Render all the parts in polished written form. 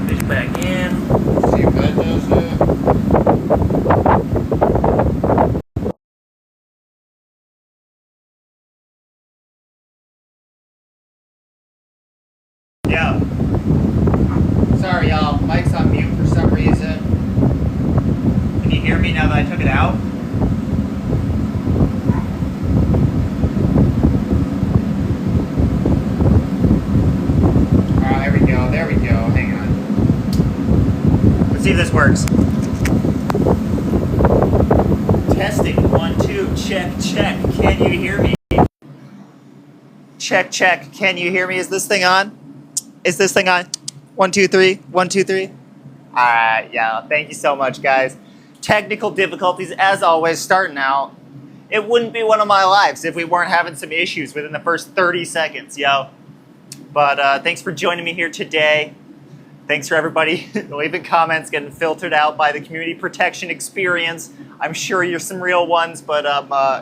bitch back in. See if that does it. Yeah. Sorry, y'all. Mic's on mute for some reason. Can you hear me now that I took it out? Oh, there we go. There we go. Hang on. Let's see if this works. Testing. 1, 2. Check, check. Can you hear me? Check, check. Can you hear me? Is this thing on? Is this thing on? 1, 2, 3. 1, 2, 3. Alright, yeah. Thank you so much, guys. Technical difficulties, as always, starting out. It wouldn't be one of my lives if we weren't having some issues within the first 30 seconds, yo. But thanks for joining me here today. Thanks for everybody leaving comments, getting filtered out by the community protection experience. I'm sure you're some real ones, but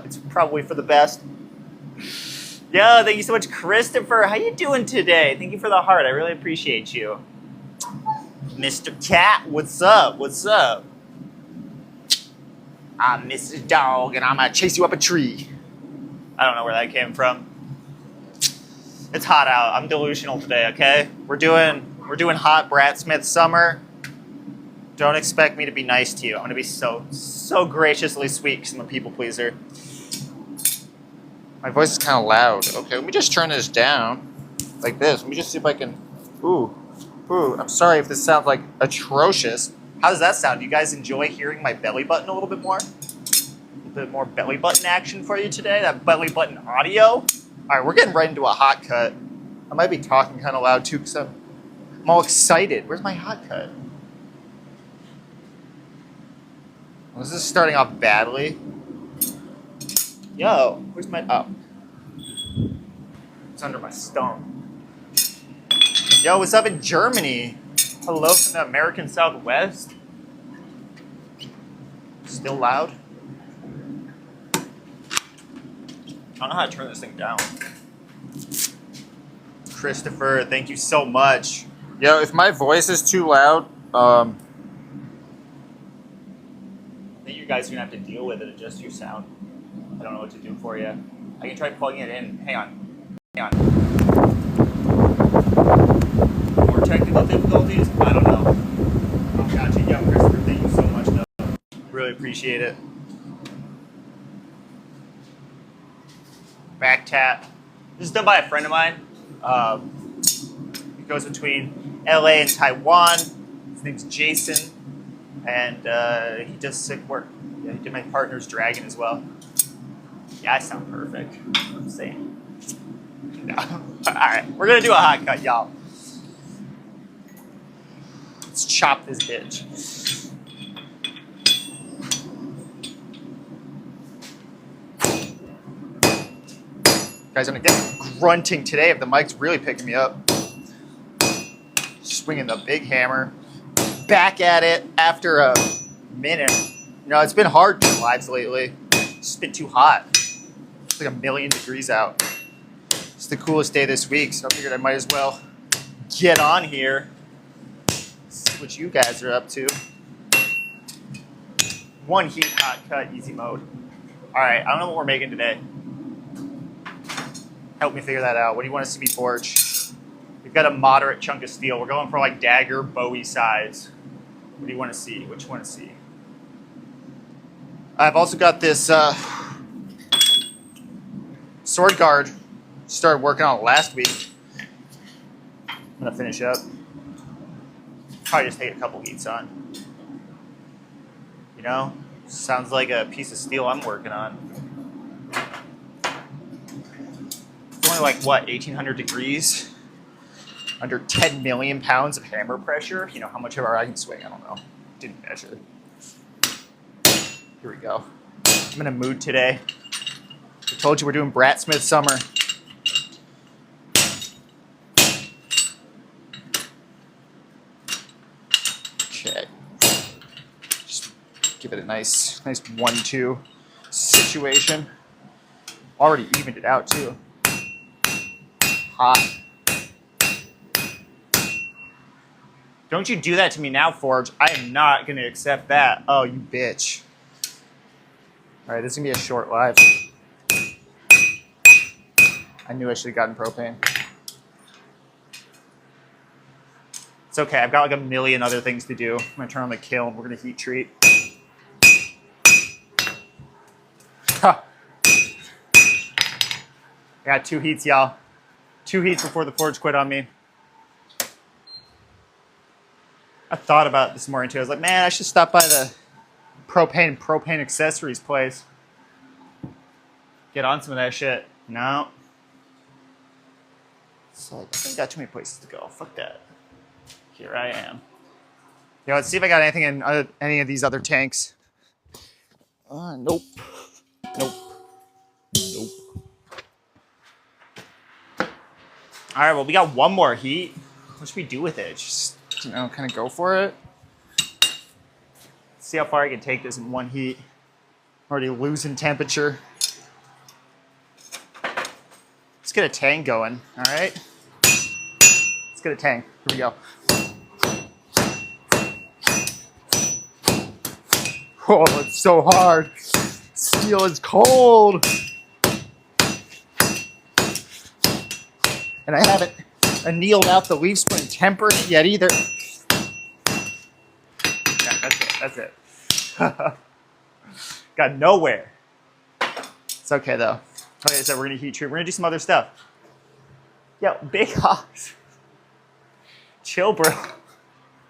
it's probably for the best. Yeah, thank you so much, Christopher. How you doing today? Thank you for the heart. I really appreciate you. Mr. Cat, what's up? What's up? I'm Mrs. Dog, and I'm gonna chase you up a tree. I don't know where that came from. It's hot out. I'm delusional today, okay? We're doing hot Bratsmith Summer. Don't expect me to be nice to you. I'm gonna be so graciously sweet because I'm a people pleaser. My voice is kind of loud. Okay, let me just turn this down. Like this. Let me just see if I can... Ooh. I'm sorry if this sounds like atrocious. How does that sound? Do you guys enjoy hearing my belly button a little bit more? A little bit more belly button action for you today? That belly button audio? All right, we're getting right into a hot cut. I might be talking kind of loud too because I'm all excited. Where's my hot cut? Well, this is starting off badly. Yo, where's my... Oh. It's under my stump. Yo, what's up in Germany? Hello from the American Southwest. Still loud? I don't know how to turn this thing down. Christopher, thank you so much. Yo, if my voice is too loud, I think you guys are going to have to deal with it, adjust your sound. I don't know what to do for you. I can try plugging it in. Hang on. More technical difficulties? I don't know. Oh, gotcha. Yo, Christopher, thank you so much, though. Really appreciate it. Back tap. This is done by a friend of mine. He goes between LA and Taiwan. His name's Jason. And he does sick work. Yeah, he did my partner's dragon as well. Yeah, I sound perfect. I'm saying. No. Alright, we're gonna do a hot cut, y'all. Let's chop this bitch. Guys, I'm gonna get grunting today if the mic's really picking me up. Swinging the big hammer. Back at it after a minute. You know, it's been hard doing lives lately. It's just been too hot. It's like 1,000,000 degrees out. It's the coolest day this week, so I figured I might as well get on here. See what you guys are up to. One heat, hot cut, easy mode. All right, I don't know what we're making today. Help me figure that out. What do you want to see me forge? We've got a moderate chunk of steel. We're going for like dagger, Bowie size. What do you want to see? What you want to see? I've also got this sword guard. Started working on it last week. I'm gonna finish up. Probably just take a couple heats on. You know, sounds like a piece of steel I'm working on. It's only like what, 1,800 degrees? Under 10 million pounds of hammer pressure. You know how much ever I can swing. I don't know. Didn't measure. Here we go. I'm in a mood today. I told you we're doing Bratsmith Summer. Okay. Just give it a nice 1-2 situation. Already evened it out too. Hot. Don't you do that to me now, Forge. I am not going to accept that. Oh, you bitch. All right, this is going to be a short live. I knew I should have gotten propane. It's okay. I've got like a million other things to do. I'm going to turn on the kiln. We're going to heat treat. Huh. I got 2 heats, y'all. 2 heats before the Forge quit on me. I thought about it this morning too. I was like, man, I should stop by the propane accessories place. Get on some of that shit. No. So I think I got too many places to go. Fuck that. Here I am. Yeah, let's see if I got anything in any of these other tanks. Nope. Nope. Nope. All right, well, we got one more heat. What should we do with it? Just, you know, kind of go for it. See how far I can take this in one heat. Already losing temperature. Let's get a tang going, all right? Let's get a tang. Here we go. Oh, it's so hard. Steel is cold. And I haven't annealed out the leaf spring temper yet either. Yeah, that's it. Got nowhere. It's okay though. Like I said, we're gonna heat treat. We're gonna do some other stuff. Yo, Big Hawks. Chill, bro.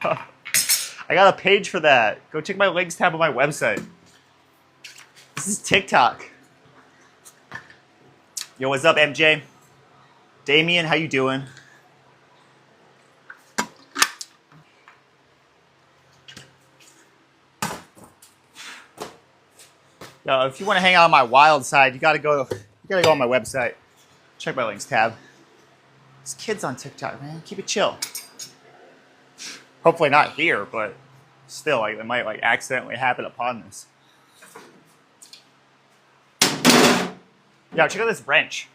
I got a page for that. Go check my links tab on my website. This is TikTok. Yo, what's up, MJ? Damien, how you doing? Yo, if you want to hang out on my wild side, you gotta go on my website. Check my links tab. There's kids on TikTok, man. Keep it chill. Hopefully not here, but still, like, it might like accidentally happen upon this. Yeah, check out this wrench.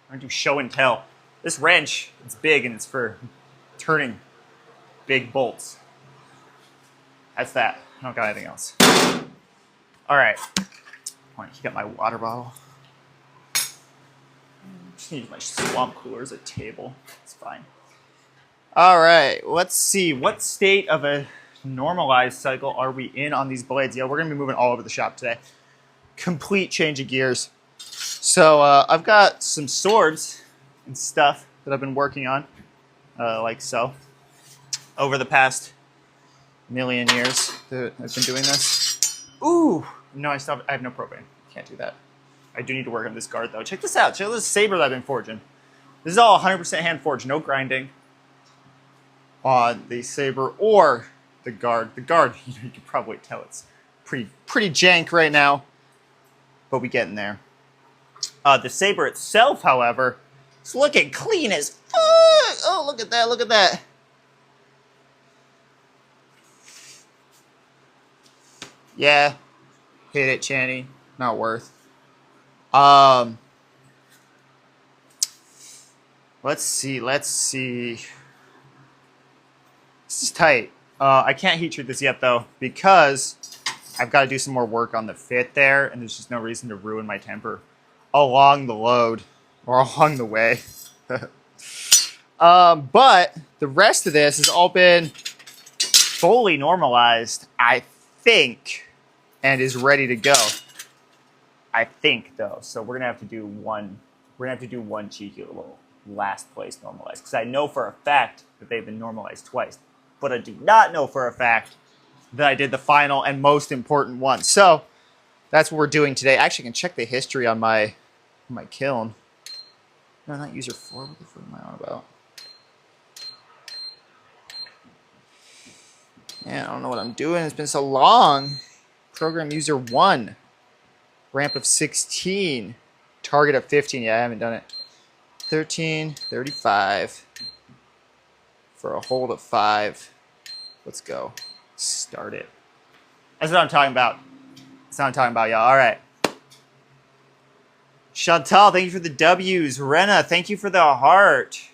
I'm gonna do show and tell. This wrench, it's big and it's for turning big bolts. That's that. I don't got anything else. All right. I want to heat up my water bottle. Just need my swamp cooler as a table. It's fine. All right. Let's see. What state of a normalized cycle are we in on these blades? Yeah, we're gonna be moving all over the shop today. Complete change of gears. So I've got some swords and stuff that I've been working on, like so, over the past million years that I've been doing this. Ooh, no, I have no propane. Can't do that. I do need to work on this guard though. Check this out. Check out this saber that I've been forging. This is all 100% hand forged, no grinding on the saber or the guard. The guard, you can probably tell it's pretty jank right now, but we getting there. The saber itself, however, is looking clean as fuck. Oh, look at that, look at that. Yeah, hit it, Channy. Not worth. Let's see. This is tight. I can't heat treat this yet, though, because I've got to do some more work on the fit there, and there's just no reason to ruin my temper along the load or along the way. But the rest of this has all been fully normalized, I think, and is ready to go. I think, though. So we're gonna have to do one. We're gonna have to do one cheeky little last place normalized, because I know for a fact that they've been normalized twice, but I do not know for a fact that I did the final and most important one. So that's what we're doing today. Actually, I can check the history on my kiln. No, not user 4. What the fuck am I on about? Yeah, I don't know what I'm doing. It's been so long. Program user 1. Ramp of 16. Target of 15. Yeah, I haven't done it. 13, 35. For a hold of 5. Let's go. Start it. That's what I'm talking about. That's what I'm talking about, y'all. All right. Chantal, thank you for the W's. Rena, thank you for the heart.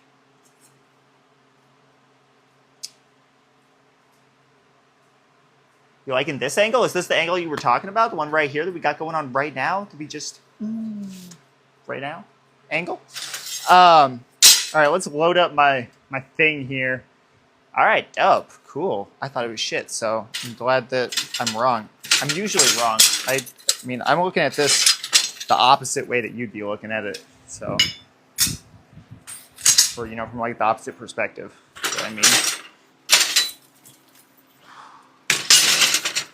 You liking this angle? Is this the angle you were talking about? The one right here that we got going on right now? Did we just right now angle? All right, let's load up my thing here. All right, dope, cool. I thought it was shit, so I'm glad that I'm wrong. I'm usually wrong. I mean, I'm looking at this the opposite way that you'd be looking at it. So, or you know, from like the opposite perspective. You know what I mean?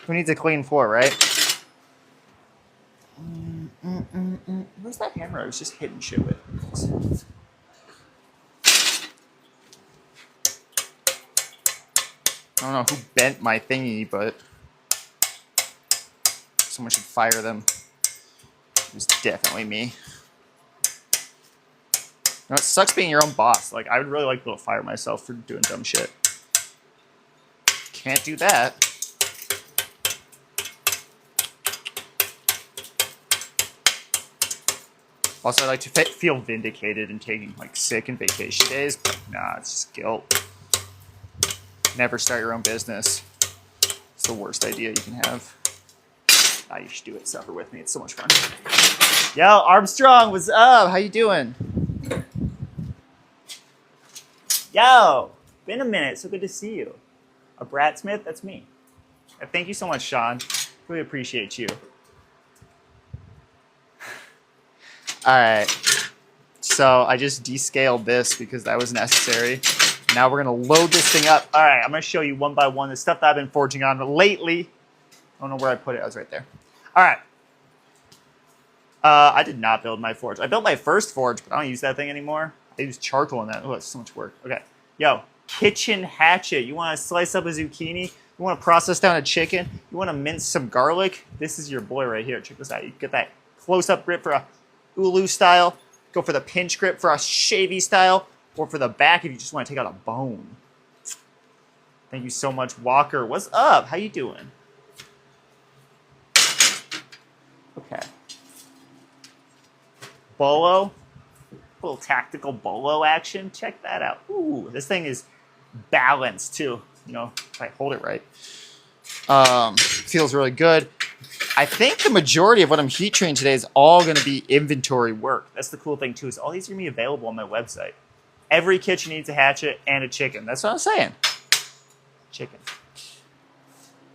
Who needs a clean floor, right? Where's that hammer I was just hitting shit with? I don't know who bent my thingy, but someone should fire them. It was definitely me. You know, it sucks being your own boss. Like, I would really like to be able to fire myself for doing dumb shit. Can't do that. Also, I like to feel vindicated in taking like sick and vacation days, but nah, it's just guilt. Never start your own business. It's the worst idea you can have. Ah, you should do it. Suffer with me. It's so much fun. Yo, Armstrong, what's up? How you doing? Yo, been a minute. So good to see you. A Bratsmith? That's me. Thank you so much, Sean. Really appreciate you. All right. So I just descaled this because that was necessary. Now we're going to load this thing up. All right, I'm going to show you one by one the stuff that I've been forging on lately. I don't know where I put it. I was right there. All right. I did not build my forge. I built my first forge, but I don't use that thing anymore. I use charcoal in that. Oh, it's so much work. Okay. Yo, kitchen hatchet. You want to slice up a zucchini? You want to process down a chicken? You want to mince some garlic? This is your boy right here. Check this out. You get that close-up grip for a Ulu style. Go for the pinch grip for a shavy style. Or for the back if you just want to take out a bone. Thank you so much, Walker. What's up? How you doing? Okay. Bolo. A little tactical bolo action. Check that out. Ooh, this thing is balanced too. You know, if I hold it right. Feels really good. I think the majority of what I'm heat training today is all going to be inventory work. That's the cool thing too, is all these are going to be available on my website. Every kitchen needs a hatchet and a chicken. That's what I'm saying. Chicken.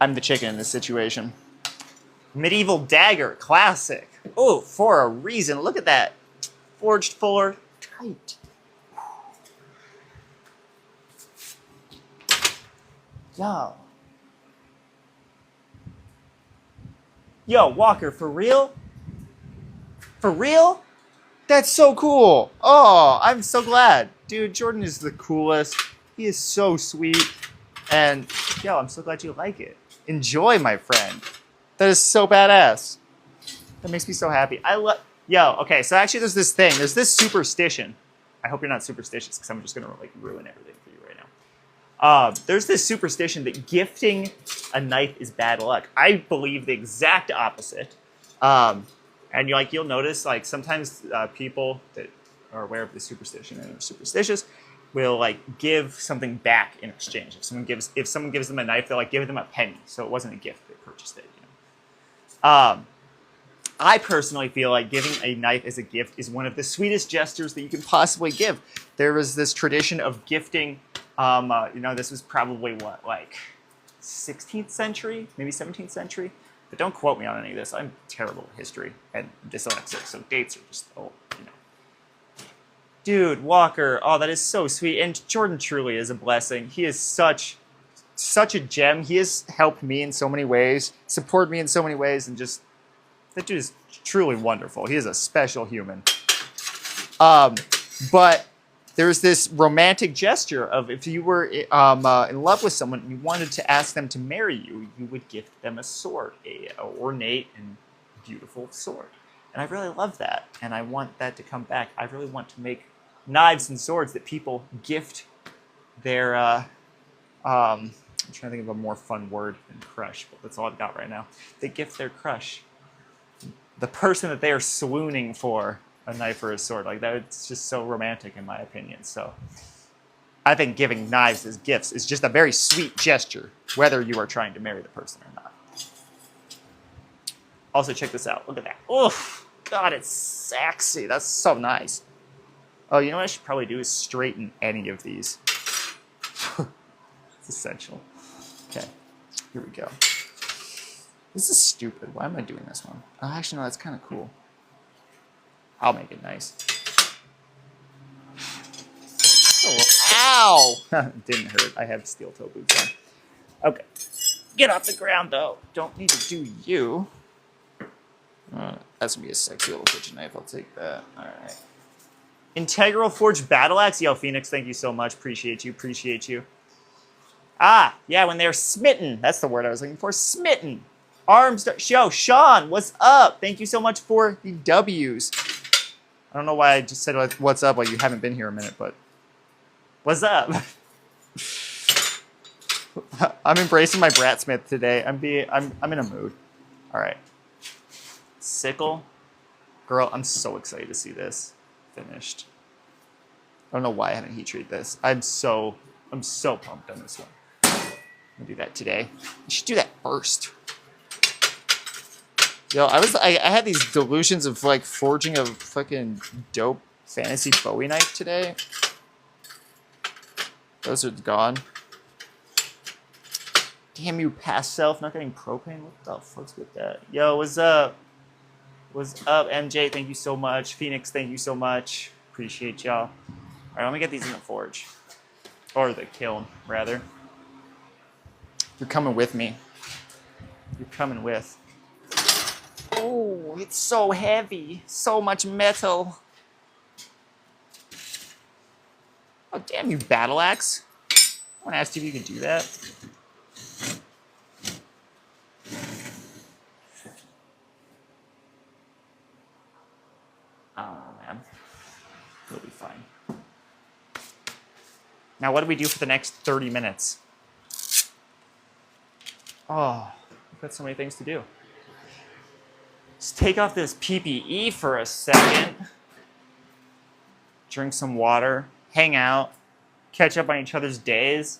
I'm the chicken in this situation. Medieval dagger, classic. Oh, for a reason. Look at that. Forged fuller, tight. Yo. Yo, Walker, for real? For real? That's so cool. Oh, I'm so glad. Dude, Jordan is the coolest. He is so sweet. And, yo, I'm so glad you like it. Enjoy, my friend. That is so badass. That makes me so happy. Yo, okay, so actually there's this thing. There's this superstition. I hope you're not superstitious, because I'm just going to, like, ruin everything for you right now. There's this superstition that gifting a knife is bad luck. I believe the exact opposite. And you'll notice, like, sometimes people that are aware of the superstition and are superstitious will like give something back in exchange. If someone gives them a knife, they'll like give them a penny. So it wasn't a gift; they purchased it. You know. I personally feel like giving a knife as a gift is one of the sweetest gestures that you can possibly give. There was this tradition of gifting. This was probably what, like 16th century, maybe 17th century. But don't quote me on any of this. I'm terrible at history and dyslexic, so dates are just old, you know. Dude, Walker, oh, that is so sweet. And Jordan truly is a blessing. He is such a gem. He has helped me in so many ways, supported me in so many ways, and just, that dude is truly wonderful. He is a special human. But there's this romantic gesture of if you were in love with someone and you wanted to ask them to marry you, you would gift them a sword, a ornate and beautiful sword. And I really love that, and I want that to come back. I really want to make knives and swords that people gift their, I'm trying to think of a more fun word than crush, but that's all I've got right now. They gift their crush, the person that they are swooning for, a knife or a sword. Like that, it's just so romantic in my opinion. So I think giving knives as gifts is just a very sweet gesture, whether you are trying to marry the person or not. Also, check this out. Look at that. Oof. God, it's sexy. That's so nice. Oh, you know what I should probably do is straighten any of these. It's essential. Okay, here we go. This is stupid. Why am I doing this one? Oh, actually, no, that's kind of cool. I'll make it nice. Oh, ow! Didn't hurt. I have steel toe boots on. Okay. Get off the ground, though. Don't need to do you. That's going to be a sexy little kitchen knife. I'll take that. All right. Integral Forged Battle Axe. Yo, Phoenix, thank you so much. Appreciate you. Appreciate you. Ah, yeah, when they're smitten. That's the word I was looking for. Smitten. Arms. Yo, Sean, what's up? Thank you so much for the W's. I don't know why I just said what's up while you haven't been here a minute, but what's up? I'm embracing my Bratsmith today. I'm in a mood. All right. Sickle. Girl, I'm so excited to see this finished. I don't know why I haven't heat treated this. I'm so pumped on this one. I'm gonna do that today. You should do that first. Yo, I had these delusions of like forging a fucking dope fantasy Bowie knife today. Those are gone. Damn you, past self, not getting propane. What the fuck's with that? Yo, what's up? What's up, MJ? Thank you so much. Phoenix, thank you so much. Appreciate y'all. All right, let me get these in the forge. Or the kiln, rather. You're coming with me. You're coming with. Oh, it's so heavy. So much metal. Oh, damn you, battle axe. I want to ask you if you can do that. Oh, man. It'll be fine. Now, what do we do for the next 30 minutes? Oh, we've got so many things to do. Let's take off this PPE for a second. Drink some water. Hang out. Catch up on each other's days.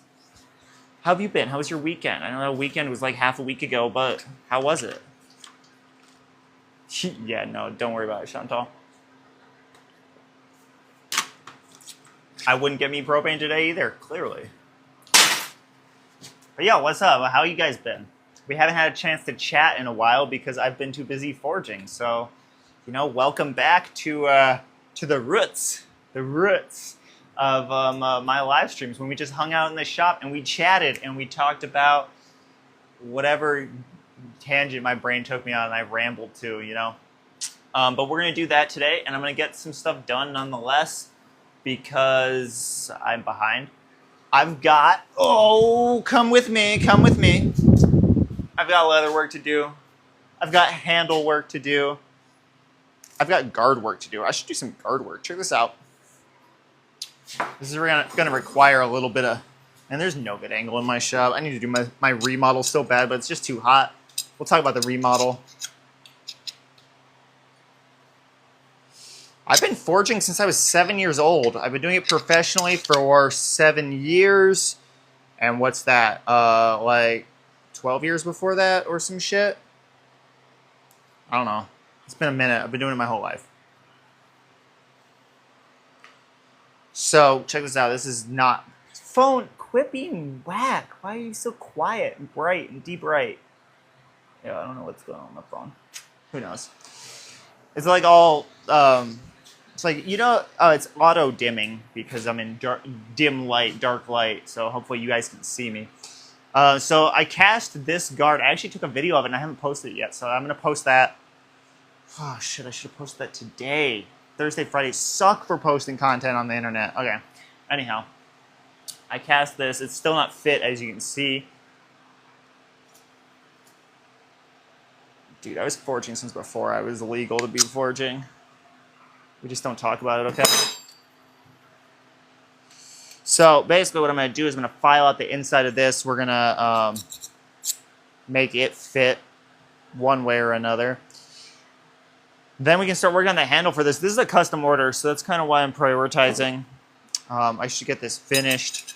How have you been? How was your weekend? I know that weekend was like half a week ago, but how was it? Yeah, no, don't worry about it, Chantal. I wouldn't get me propane today either, clearly. But yeah, what's up? How you guys been? We haven't had a chance to chat in a while because I've been too busy forging. So, you know, welcome back to the roots of my live streams when we just hung out in the shop and we chatted and we talked about whatever tangent my brain took me on and I rambled to, you know. But we're going to do that today, and I'm going to get some stuff done nonetheless because I'm behind. I've got, come with me. I've got leather work to do. I've got handle work to do. I've got guard work to do. I should do some guard work. Check this out. This is going to require a little bit of, and there's no good angle in my shop. I need to do my remodel so bad, but it's just too hot. We'll talk about the remodel. I've been forging since I was 7 years old. I've been doing it professionally for 7 years. And what's that? Like 12 years before that or some shit? I don't know. It's been a minute. I've been doing it my whole life. So, check this out. This is not... Phone, quit being whack. Why are you so quiet and bright and deep bright? Yeah, I don't know what's going on with my phone. Who knows? It's like all... it's like, you know, it's auto dimming because I'm in dim light, dark light. So hopefully you guys can see me. So I cast this guard. I actually took a video of it and I haven't posted it yet. So I'm going to post that. Oh, shit. I should have posted that today. Thursday, Friday suck for posting content on the internet. Okay. Anyhow, I cast this. It's still not fit, as you can see. Dude, I was forging since before I was legal to be forging. We just don't talk about it, okay? So basically what I'm going to do is I'm going to file out the inside of this. We're going to make it fit one way or another. Then we can start working on the handle for this. This is a custom order, so that's kind of why I'm prioritizing. I should get this finished.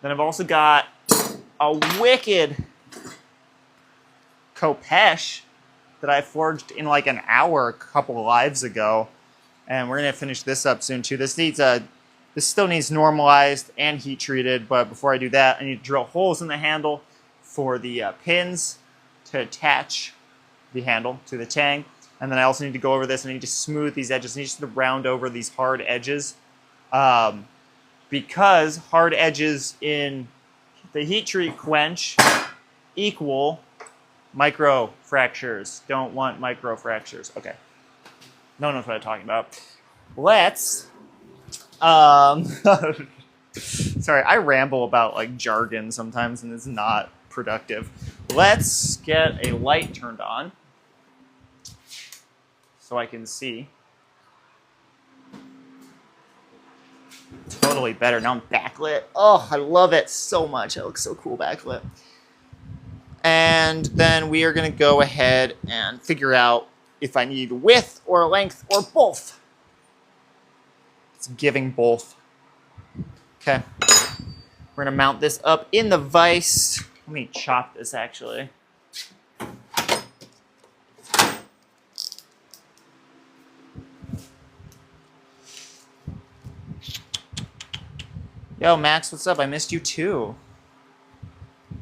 Then I've also got a wicked Kopesh that I forged in like an hour a couple of lives ago. And we're gonna finish this up soon too. This still needs normalized and heat treated, but before I do that, I need to drill holes in the handle for the pins to attach the handle to the tang. And then I also need to go over this. I need to smooth these edges. I need to round over these hard edges. Because hard edges in the heat treat quench equal micro fractures. Don't want micro fractures. Okay. No one knows what I'm talking about. Let's sorry, I ramble about like jargon sometimes and it's not productive. Let's get a light turned on so I can see. Totally better. Now I'm backlit. Oh, I love it so much. It looks so cool backlit. And then we are going to go ahead and figure out if I need width or length or both. It's giving both. Okay. We're going to mount this up in the vise. Let me chop this actually. Yo, Max, what's up? I missed you too.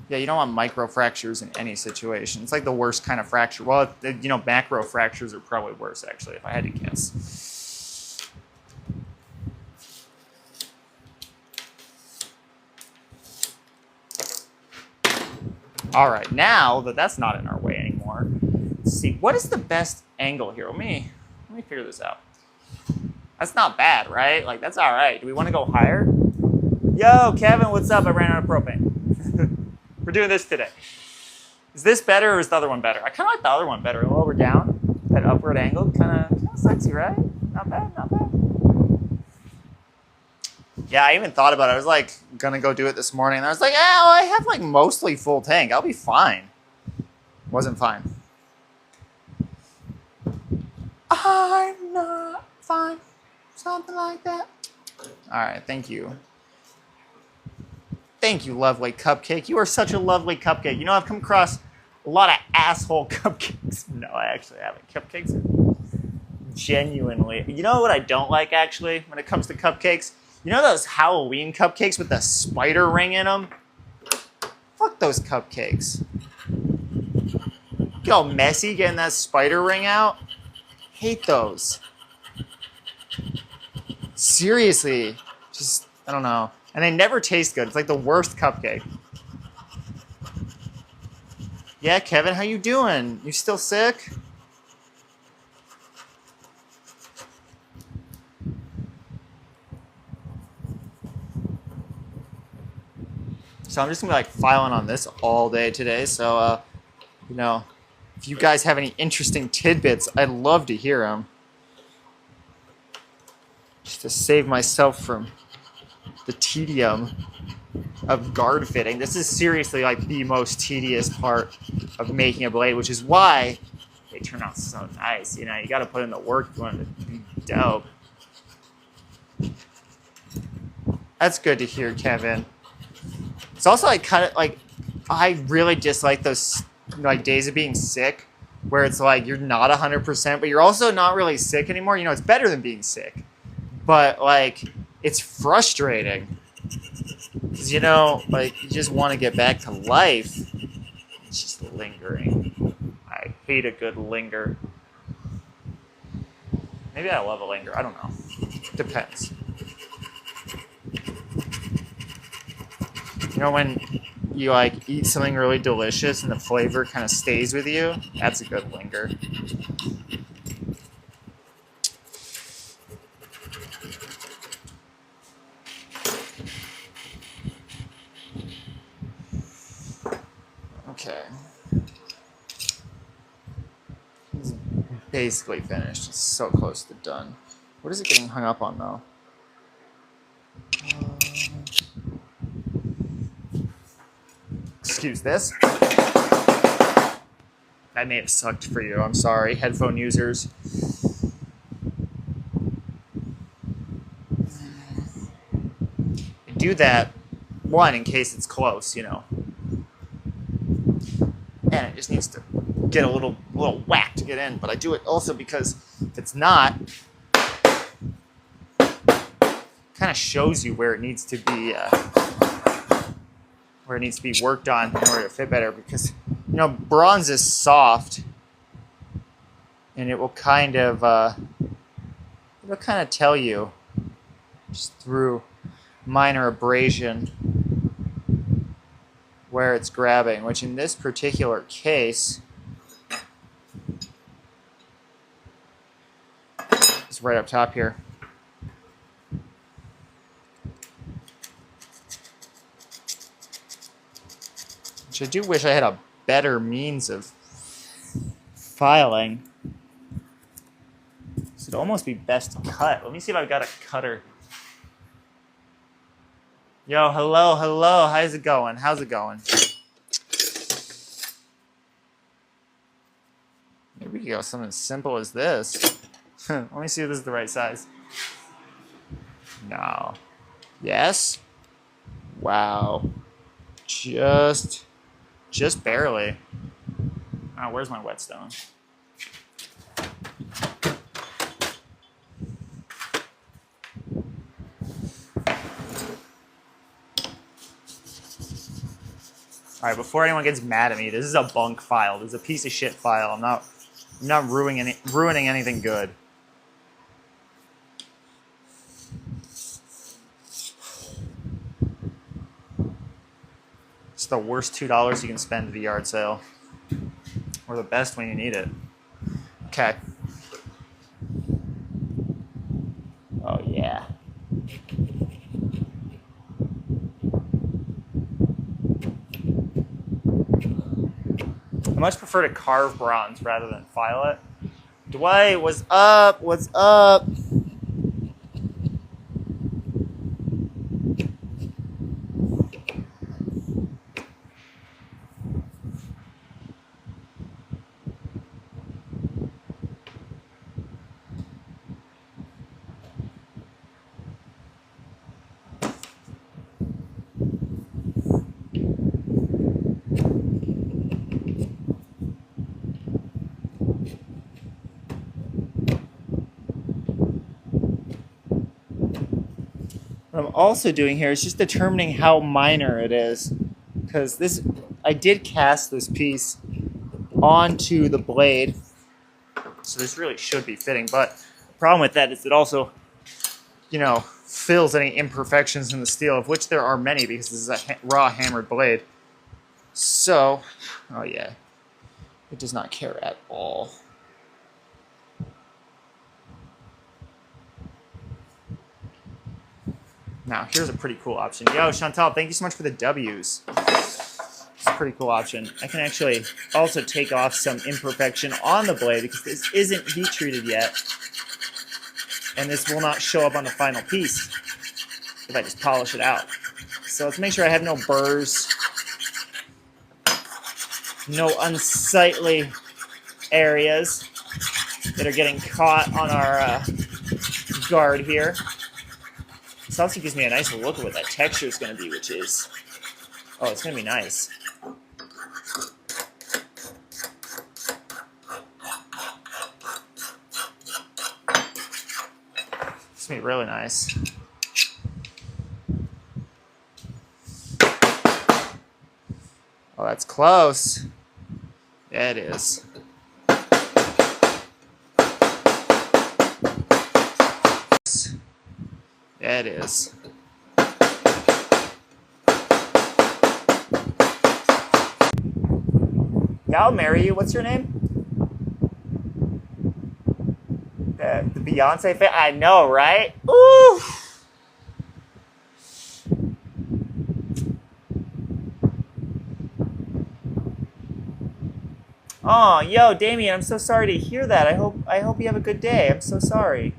Yeah, you don't want micro fractures in any situation. It's like the worst kind of fracture. Well, you know, macro fractures are probably worse, actually, if I had to guess. All right, now that that's not in our way anymore, let's see. What is the best angle here? Let me figure this out. That's not bad, right? Like, that's all right. Do we want to go higher? Yo, Kevin, what's up? I ran out of propane. We're doing this today. Is this better or is the other one better? I kind of like the other one better. A little lower down, that upward angle, kind of sexy, right? Not bad, not bad. Yeah, I even thought about it. I was like gonna go do it this morning, and I was like, oh, I have like mostly full tank. I'll be fine. Wasn't fine. I'm not fine. Something like that. All right, thank you. Thank you, lovely cupcake. You are such a lovely cupcake. You know, I've come across a lot of asshole cupcakes. No, I actually haven't. Cupcakes are genuinely... You know what I don't like, actually, when it comes to cupcakes? You know those Halloween cupcakes with the spider ring in them? Fuck those cupcakes. Get all messy getting that spider ring out. Hate those. Seriously. Just, I don't know. And they never taste good. It's like the worst cupcake. Yeah, Kevin, how you doing? You still sick? So I'm just gonna be like filing on this all day today. So, you know, if you guys have any interesting tidbits, I'd love to hear them. Just to save myself from the tedium of guard fitting. This is seriously like the most tedious part of making a blade, which is why they turn out so nice. You know, you got to put in the work if you want it to be dope. That's good to hear, Kevin. It's also like kind of like I really dislike those like days of being sick where it's like you're not 100%, but you're also not really sick anymore. You know, it's better than being sick, but like it's frustrating because, you know, like you just want to get back to life. It's just lingering. I hate a good linger. Maybe I love a linger. I don't know. Depends. You know, when you like eat something really delicious and the flavor kind of stays with you, that's a good linger. Okay. It's basically finished. It's so close to done. What is it getting hung up on though? Excuse this. That may have sucked for you. I'm sorry, headphone users. Do that, one, in case it's close, you know. And it just needs to get a little whack to get in, but I do it also because if it's not, kind of shows you where it needs to be worked on in order to fit better, because bronze is soft and it will kind of tell you just through minor abrasion where it's grabbing, which in this particular case is right up top here. Which I do wish I had a better means of filing. This would almost be best to cut. Let me see if I've got a cutter. Yo, hello. How's it going? Maybe we can go something simple as this. Let me see if this is the right size. No. Yes? Wow. Just barely. Oh, where's my whetstone? All right, before anyone gets mad at me, this is a bunk file. This is a piece of shit file. I'm not ruining anything good. It's the worst $2 you can spend at a yard sale, or the best when you need it. Okay. Oh yeah. I much prefer to carve bronze rather than file it. Dwight, what's up? What's up? What I'm also doing here is just determining how minor it is, because I did cast this piece onto the blade, so this really should be fitting, but the problem with that is it also, fills any imperfections in the steel, of which there are many because this is a raw hammered blade. So, oh yeah, it does not care at all. Now, here's a pretty cool option. Yo, Chantal, thank you so much for the W's. It's a pretty cool option. I can actually also take off some imperfection on the blade because this isn't heat treated yet. And this will not show up on the final piece if I just polish it out. So let's make sure I have no burrs, no unsightly areas that are getting caught on our guard here. This also gives me a nice look at what that texture is going to be, which is, it's going to be nice. It's going to be really nice. Oh, that's close. Yeah, it is. Yeah, it is. Yeah, I'll marry you. What's your name? The Beyonce fan? I know, right? Ooh! Oh, yo, Damien, I'm so sorry to hear that. I hope you have a good day. I'm so sorry.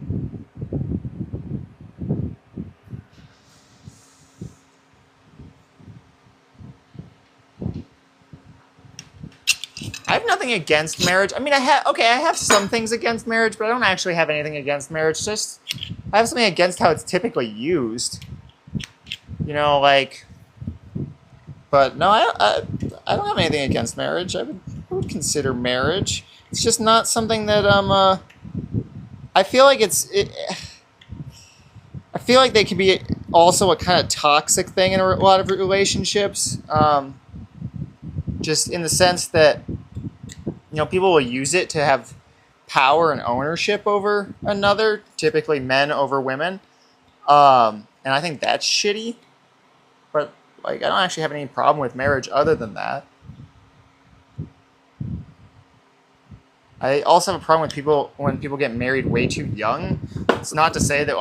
I have nothing against marriage. I mean, I have some things against marriage, but I don't actually have anything against marriage. Just, I have something against how it's typically used. But no, I don't have anything against marriage. I would consider marriage. It's just not something that I feel like I feel like they could be also a kind of toxic thing in a lot of relationships. Just in the sense that, people will use it to have power and ownership over another, typically men over women. And I think that's shitty. But, I don't actually have any problem with marriage other than that. I also have a problem with when people get married way too young. It's not to say that,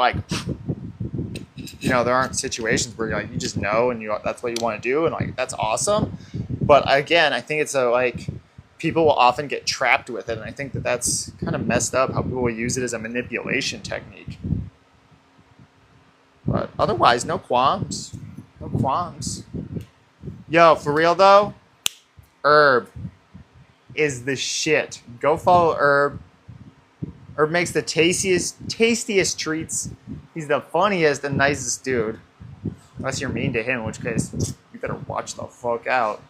there aren't situations where you just know and that's what you want to do and that's awesome. But again, I think it's people will often get trapped with it, and I think that that's kind of messed up how people will use it as a manipulation technique. But otherwise, no qualms. No qualms. Yo, for real though, Herb is the shit. Go follow Herb. Herb makes the tastiest treats. He's the funniest and nicest dude. Unless you're mean to him, in which case you better watch the fuck out.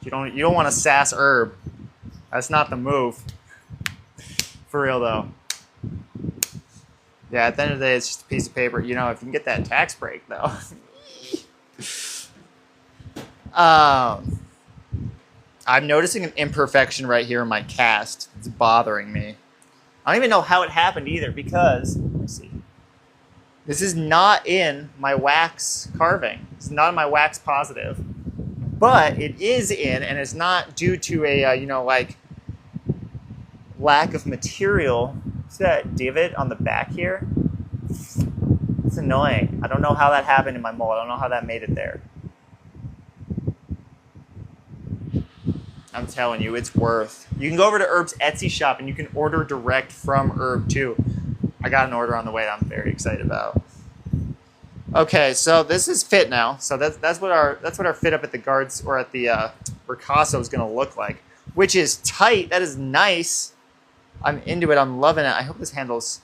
You don't want to sass Herb. That's not the move. For real though. Yeah, at the end of the day, it's just a piece of paper. If you can get that tax break though. I'm noticing an imperfection right here in my cast. It's bothering me. I don't even know how it happened either because, let me see. This is not in my wax carving. It's not in my wax positive. But it is in, and it's not due to a, lack of material. See that divot on the back here? It's annoying. I don't know how that happened in my mold. I don't know how that made it there. I'm telling you, it's worth. You can go over to Herb's Etsy shop and you can order direct from Herb too. I got an order on the way that I'm very excited about. Okay, so this is fit now. So that's what our fit up at the guards or at the Ricasso is gonna look like, which is tight. That is nice. I'm into it. I'm loving it. I hope this handle's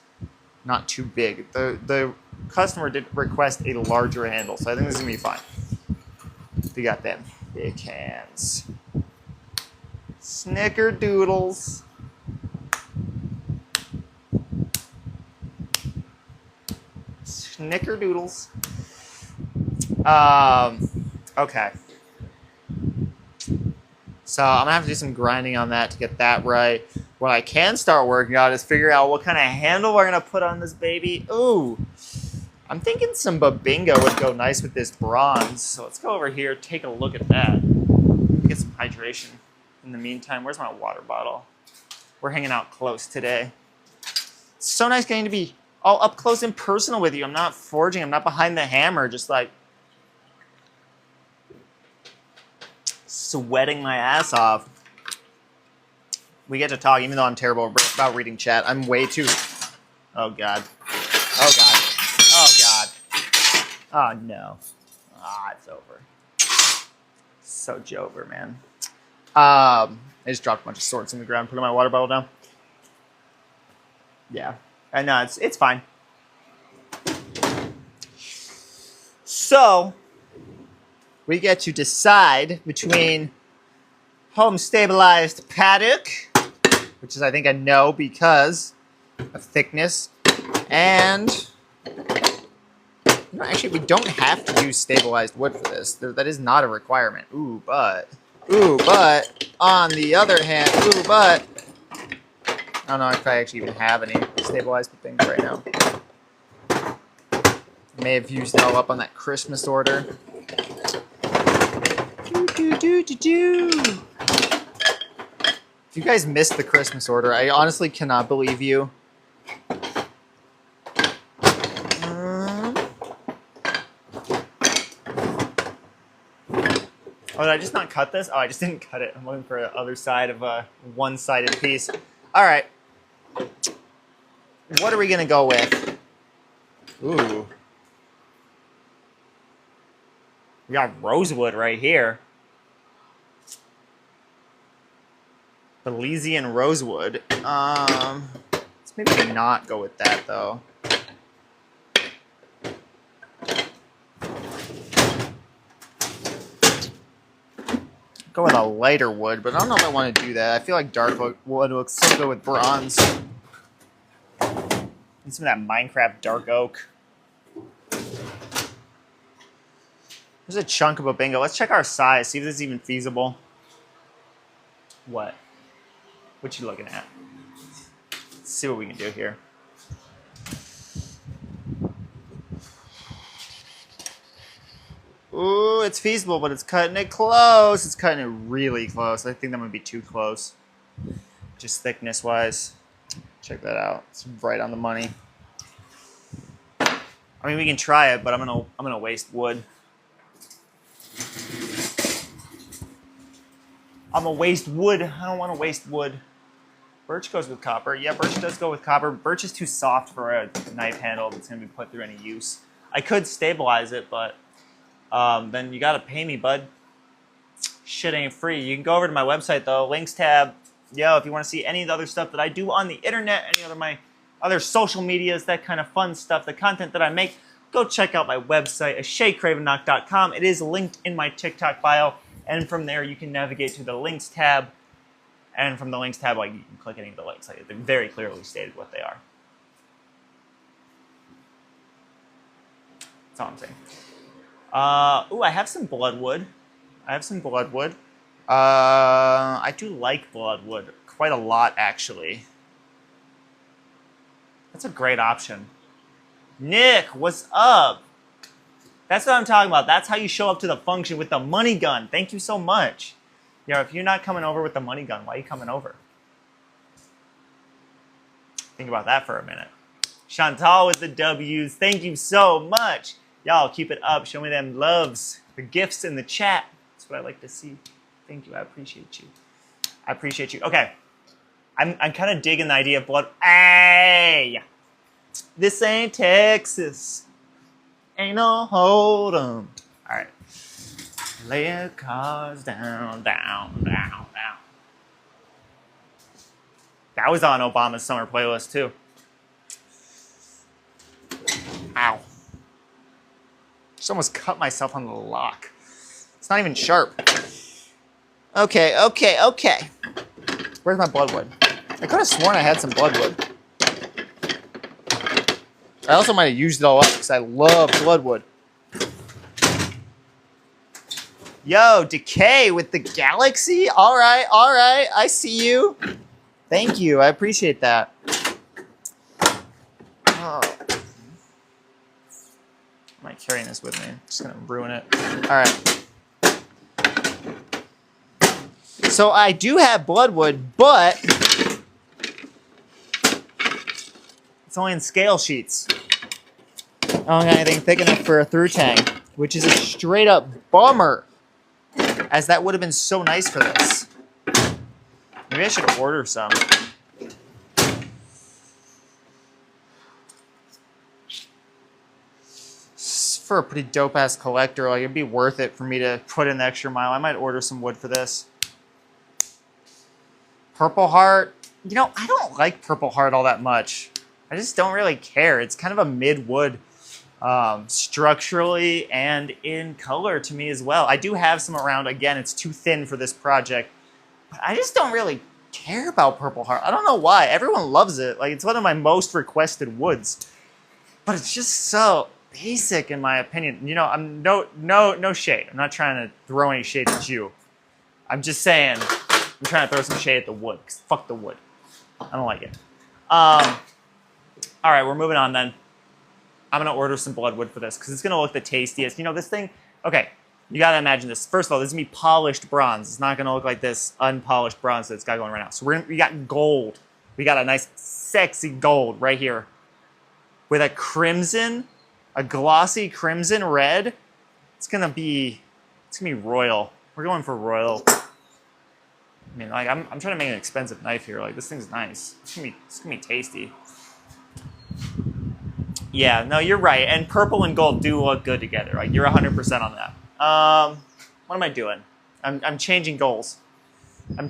not too big. The customer did request a larger handle, so I think this is gonna be fine. We got them big hands. Snickerdoodles. Snickerdoodles. Okay. So I'm gonna have to do some grinding on that to get that right. What I can start working on is figure out what kind of handle we're gonna put on this baby. Ooh, I'm thinking some Babingo would go nice with this bronze. So let's go over here, take a look at that. Get some hydration. In the meantime, where's my water bottle? We're hanging out close today. It's so nice getting to be all up close and personal with you. I'm not forging. I'm not behind the hammer, just sweating my ass off. We get to talk, even though I'm terrible about reading chat. I'm way too... Oh, God. Oh, God. Oh, God. Oh, no. It's over. So Jover, man. I just dropped a bunch of swords in the ground, put my water bottle down. Yeah. I know, it's fine. So, we get to decide between home stabilized paddock, which is I think a no because of thickness, and actually we don't have to use stabilized wood for this. That is not a requirement. Ooh, but on the other hand, I don't know if I actually even have any stabilized things right now. May have used it all up on that Christmas order. If you guys missed the Christmas order, I honestly cannot believe you. Oh, did I just not cut this? Oh, I just didn't cut it. I'm looking for the other side of a one-sided piece. All right. What are we going to go with? Ooh. We got rosewood right here. Belizean rosewood. Let's maybe not go with that, though. Go with a lighter wood, but I don't know if I want to do that. I feel like dark wood looks so good with bronze. Need some of that Minecraft dark oak. There's a chunk of a bingo. Let's check our size, see if this is even feasible. What? What you looking at? Let's see what we can do here. Ooh, it's feasible, but it's cutting it close. It's cutting it really close. I think that might be too close. Just thickness-wise. Check that out. It's right on the money. I mean, we can try it, but I'm gonna waste wood. I'm gonna waste wood. I don't want to waste wood. Birch goes with copper. Yeah, birch does go with copper. Birch is too soft for a knife handle that's gonna be put through any use. I could stabilize it, but then you gotta pay me, bud. Shit ain't free. You can go over to my website though, links tab. Yo, if you want to see any of the other stuff that I do on the internet, any other my other social medias, that kind of fun stuff, the content that I make, go check out my website, Cravenock.com. It is linked in my TikTok bio, and from there you can navigate to the links tab. And from the links tab, like, you can click any of the links. Like, they're very clearly stated what they are. That's all I'm saying. Ooh, I have some bloodwood. I do like bloodwood quite a lot, actually. That's a great option. Nick, what's up? That's what I'm talking about. That's how you show up to the function with the money gun. Thank you so much. Yeah, if you're not coming over with the money gun, why are you coming over? Think about that for a minute. Chantal with the W's. Thank you so much. Y'all, keep it up. Show me them loves. The gifts in the chat. That's what I like to see. Thank you. I appreciate you. I appreciate you. Okay. I'm kind of digging the idea of blood. Hey! This ain't Texas. Ain't no hold 'em. All right. Lay your cards down, down, down, down. That was on Obama's summer playlist, too. Ow. Just almost cut myself on the lock. It's not even sharp. Okay. Where's my bloodwood? I could have sworn I had some bloodwood. I also might have used it all up because I love bloodwood. Yo, Decay with the Galaxy? All right. I see you. Thank you. I appreciate that. Oh. I'm not carrying this with me. I'm just going to ruin it. All right. So I do have bloodwood, but it's only in scale sheets. I don't got anything thick enough for a through tang, which is a straight up bummer, as that would have been so nice for this. Maybe I should order some. For a pretty dope ass collector, like, it'd be worth it for me to put in the extra mile. I might order some wood for this. Purple Heart. You know, I don't like Purple Heart all that much. I just don't really care. It's kind of a mid-wood structurally and in color to me as well. I do have some around. Again, it's too thin for this project. But I just don't really care about Purple Heart. I don't know why. Everyone loves it. Like, it's one of my most requested woods. But it's just so basic in my opinion. You know, I'm no shade. I'm not trying to throw any shade at you. I'm just saying I'm trying to throw some shade at the wood. 'Cause fuck the wood. I don't like it. All right, we're moving on then. I'm going to order some bloodwood for this because it's going to look the tastiest. You know, this thing, okay, you got to imagine this. First of all, this is going to be polished bronze. It's not going to look like this unpolished bronze that it's got going right now. So we got gold. We got a nice, sexy gold right here with a crimson, a glossy crimson red. It's going to be royal. We're going for royal. I mean, like, I'm trying to make an expensive knife here. Like, this thing's nice. It's gonna be tasty. Yeah, no, you're right. And purple and gold do look good together. Like, you're 100% on that. What am I doing? I'm changing goals. Get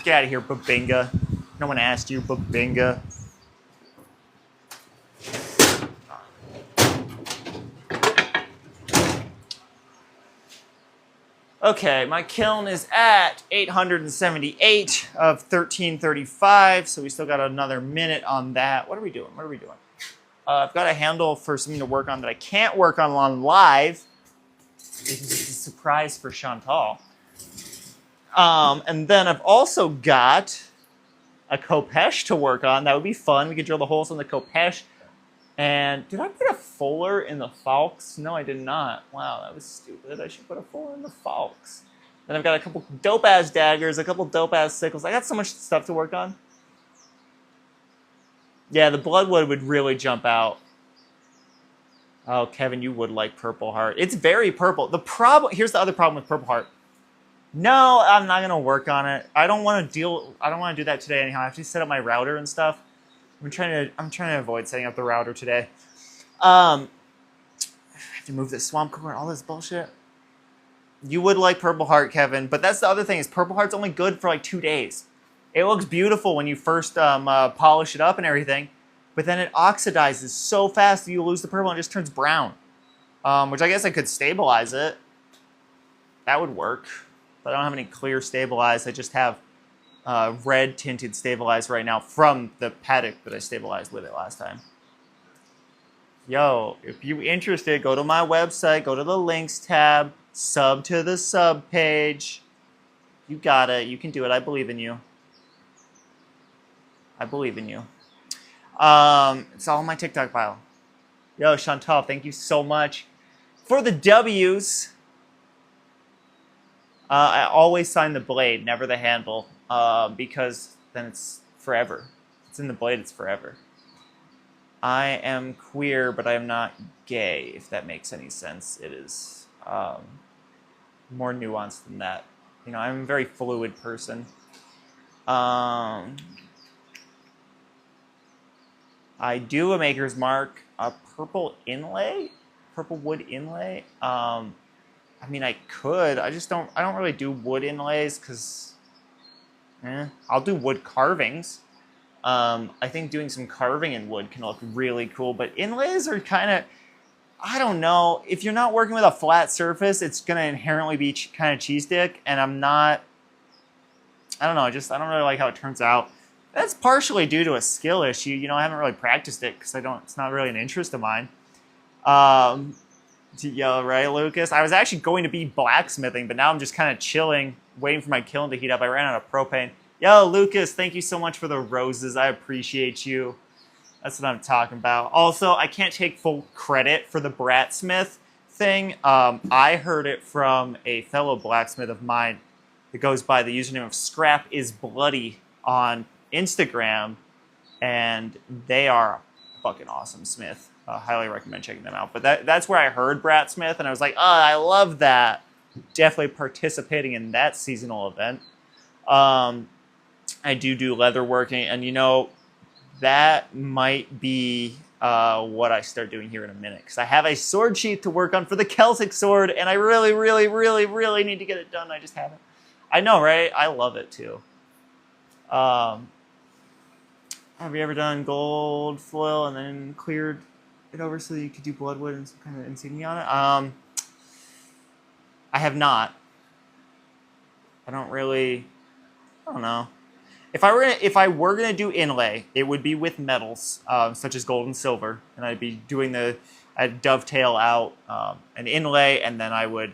out of here, Babinga. No one asked you, Babinga. Okay, my kiln is at 878 of 1335, so we still got another minute on that. What are we doing? What are we doing? I've got a handle for something to work on that I can't work on live. It's a surprise for Chantal. And then I've also got a Kopesh to work on. That would be fun. We could drill the holes on the Kopesh. And did I put a fuller in the Falks? No, I did not. Wow, that was stupid. I should put a fuller in the Falks. Then I've got a couple dope-ass daggers, a couple dope-ass sickles. I got so much stuff to work on. Yeah, the Bloodwood would really jump out. Oh, Kevin, you would like Purple Heart. It's very purple. Here's the other problem with Purple Heart. No, I'm not gonna work on it. I don't want to do that today anyhow. I have to set up my router and stuff. I'm trying to avoid setting up the router today. I have to move this swamp cooker and all this bullshit. You would like Purple Heart, Kevin, but that's the other thing is Purple Heart's only good for like 2 days. It looks beautiful when you first polish it up and everything, but then it oxidizes so fast that you lose the purple and it just turns brown. Which I guess I could stabilize it. That would work, but I don't have any clear stabilize. I just have red tinted stabilized right now from the paddock that I stabilized with it last time. Yo, if you're interested, go to my website, go to the links tab, sub to the sub page. You got it. You can do it. I believe in you. I believe in you. It's all in my TikTok bio. Yo, Chantal, thank you so much for the W's. I always sign the blade, never the handle, because then it's forever. If it's in the blade, it's forever. I am queer, but I am not gay, if that makes any sense. It is more nuanced than that. You know, I'm a very fluid person. I do a Maker's Mark, a purple inlay, purple wood inlay. I mean, I could. I don't really do wood inlays because, I'll do wood carvings. I think doing some carving in wood can look really cool, but inlays are kind of, I don't know. If you're not working with a flat surface, it's going to inherently be kind of cheese dick, and I don't know. I don't really like how it turns out. That's partially due to a skill issue. You know, I haven't really practiced it because it's not really an interest of mine. Yeah, right, Lucas? I was actually going to be blacksmithing, but now I'm just kind of chilling, waiting for my kiln to heat up. I ran out of propane. Yo, Lucas, thank you so much for the roses. I appreciate you. That's what I'm talking about. Also, I can't take full credit for the Bratsmith thing. I heard it from a fellow blacksmith of mine that goes by the username of Scrap is Bloody on Instagram, and they are a fucking awesome smith. Highly recommend checking them out. But that's where I heard Bratsmith, and I was like, oh, I love that. Definitely participating in that seasonal event. I do leather working, and you know, that might be what I start doing here in a minute, because I have a sword sheath to work on for the Celtic sword, and I really, really, really, really need to get it done. I just haven't. I know, right? I love it too. Have you ever done gold foil and then cleared it over so that you could do bloodwood and some kind of insignia on it? I have not. I don't know. If I were gonna do inlay, it would be with metals such as gold and silver, and I'd dovetail out an inlay, and then I would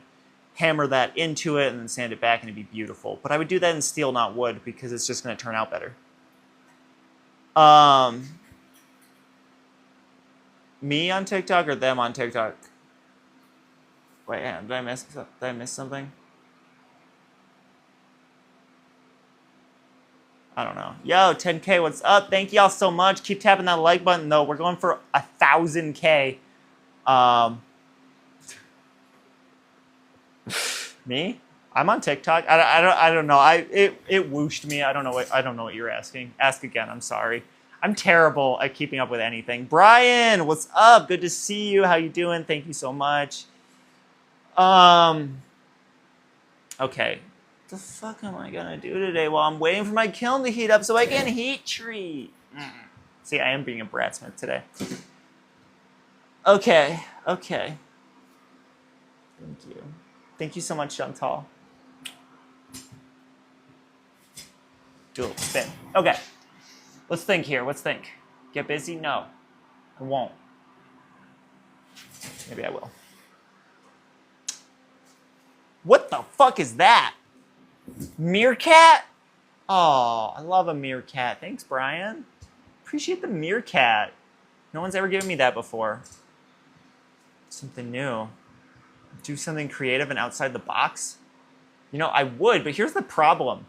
hammer that into it and then sand it back, and it'd be beautiful. But I would do that in steel, not wood, because it's just gonna turn out better. Me on TikTok or them on TikTok? Wait, did I miss something? I don't know. Yo, 10K, what's up? Thank y'all so much. Keep tapping that like button, though. We're going for 1,000K. Me? I'm on TikTok. I don't know. It whooshed me. I don't know what you're asking. Ask again. I'm sorry. I'm terrible at keeping up with anything. Brian, what's up? Good to see you. How you doing? Thank you so much. Okay. What the fuck am I gonna do today while I'm waiting for my kiln to heat up so I can heat treat? See, I am being a Bratsmith today. Okay. Thank you. Thank you so much, Chantal. Do a little spin. Okay. Let's think here. Let's think. Get busy? No. I won't. Maybe I will. What the fuck is that? Meerkat? Oh, I love a meerkat. Thanks, Brian. Appreciate the meerkat. No one's ever given me that before. Something new. Do something creative and outside the box. You know, I would, but here's the problem.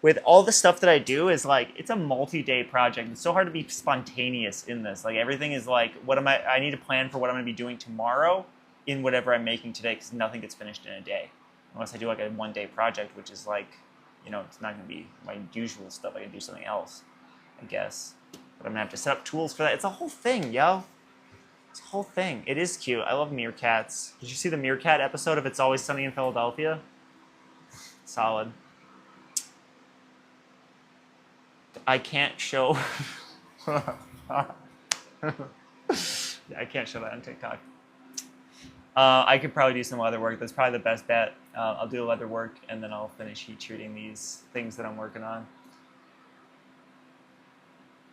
With all the stuff that I do is like, it's a multi-day project. It's so hard to be spontaneous in this. Like everything is like, I need to plan for what I'm gonna be doing tomorrow in whatever I'm making today because nothing gets finished in a day. Unless I do like a one-day project, which is like, you know, it's not gonna be my usual stuff. I can do something else, I guess. But I'm gonna have to set up tools for that. It's a whole thing, yo. It's a whole thing. It is cute. I love meerkats. Did you see the meerkat episode of It's Always Sunny in Philadelphia? Solid. I can't show. I can't show that on TikTok. I could probably do some leather work. That's probably the best bet. I'll do leather work and then I'll finish heat treating these things that I'm working on.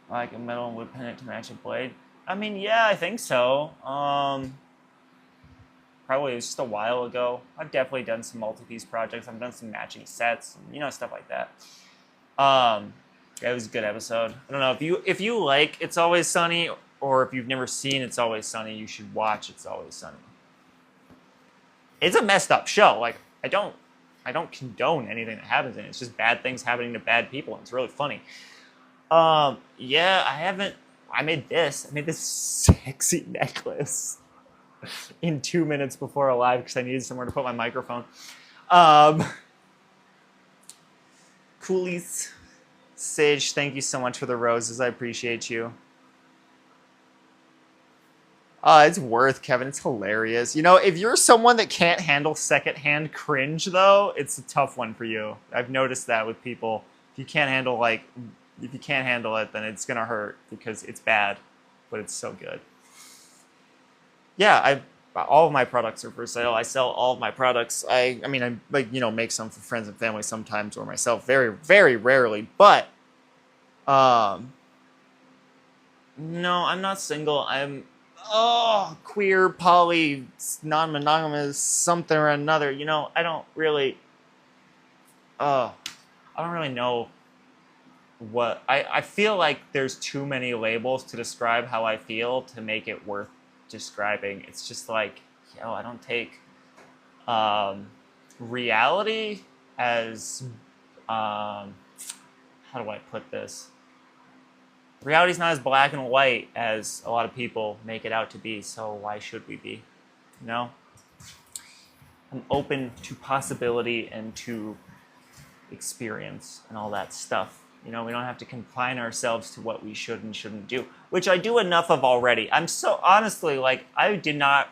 Like a metal and wood pendant to match a blade. I mean, yeah, I think so. Probably it was just a while ago. I've definitely done some multi-piece projects. I've done some matching sets, and, you know, stuff like that. Yeah, it was a good episode. I don't know if you like It's Always Sunny, or if you've never seen It's Always Sunny, you should watch It's Always Sunny. It's a messed up show. Like I don't condone anything that happens in it. It's just bad things happening to bad people, and it's really funny. Yeah, I made this sexy necklace in 2 minutes before live because I needed somewhere to put my microphone. Coolies. Sage, thank you so much for the roses. I appreciate you. It's worth, Kevin. It's hilarious. You know, if you're someone that can't handle secondhand cringe, though, it's a tough one for you. I've noticed that with people. If you can't handle it, then it's gonna hurt because it's bad, but it's so good. Yeah, all of my products are for sale. I sell all of my products. I mean, I like, you know, make some for friends and family sometimes or myself, very, very rarely. But, no, I'm not single. I'm, queer, poly, non-monogamous, something or another. You know, I don't really know what, I feel like there's too many labels to describe how I feel to make it worth describing. It's just like, yo, I don't take reality as how do I put this? Reality's not as black and white as a lot of people make it out to be, so why should we be? You know? I'm open to possibility and to experience and all that stuff. You know, we don't have to confine ourselves to what we should and shouldn't do, which I do enough of already. I'm so, honestly, like, I did not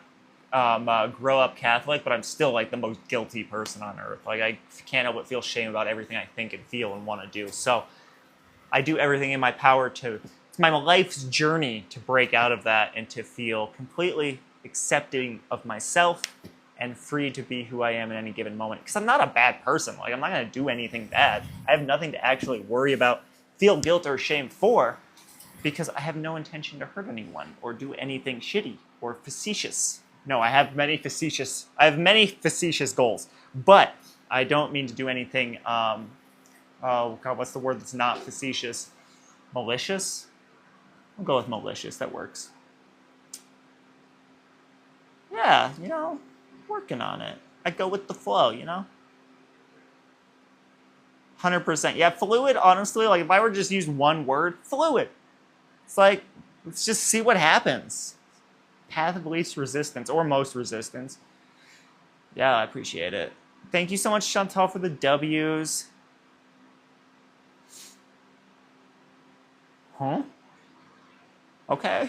grow up Catholic, but I'm still, like, the most guilty person on earth. Like, I can't help but feel shame about everything I think and feel and want to do. So I do everything in my power to, it's my life's journey to break out of that and to feel completely accepting of myself and free to be who I am in any given moment. Because I'm not a bad person. Like, I'm not going to do anything bad. I have nothing to actually worry about, feel guilt or shame for, because I have no intention to hurt anyone or do anything shitty or facetious. No, I have many facetious goals, but I don't mean to do anything, oh God, what's the word that's not facetious? Malicious? I'll go with malicious, that works. Yeah, you know, working on it. I go with the flow, you know? 100%. Yeah, fluid, honestly, like if I were to just use one word, fluid. It's like, let's just see what happens. Path of least resistance, or most resistance. Yeah, I appreciate it. Thank you so much, Chantal, for the W's. Huh? Okay.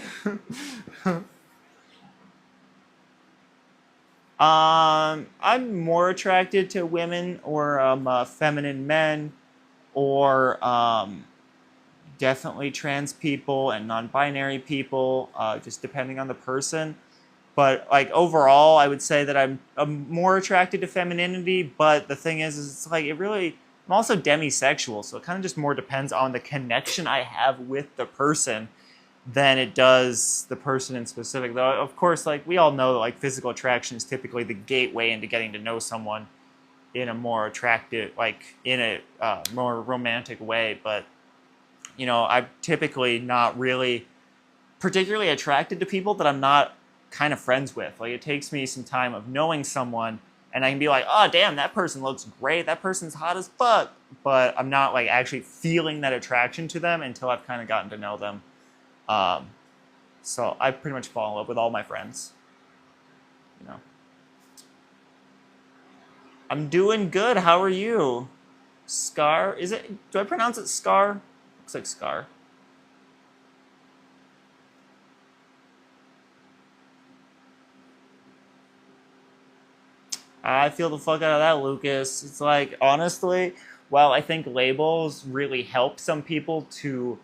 I'm more attracted to women or feminine men or definitely trans people and non-binary people, just depending on the person. But like overall, I would say that I'm more attracted to femininity. But the thing is it's like it really I'm also demisexual, so it kind of just more depends on the connection I have with the person than it does the person in specific. Though, of course, like we all know that like physical attraction is typically the gateway into getting to know someone in a more attractive, like in a more romantic way. But you know, I'm typically not really particularly attracted to people that I'm not kind of friends with. Like it takes me some time of knowing someone, and I can be like, oh damn, that person looks great, that person's hot as fuck, but I'm not like actually feeling that attraction to them until I've kind of gotten to know them. So I pretty much fall in love with all my friends. You know, I'm doing good. How are you? Scar? Is it? Do I pronounce it Scar? Looks like Scar. I feel the fuck out of that, Lucas. It's like, honestly, while I think labels really help some people to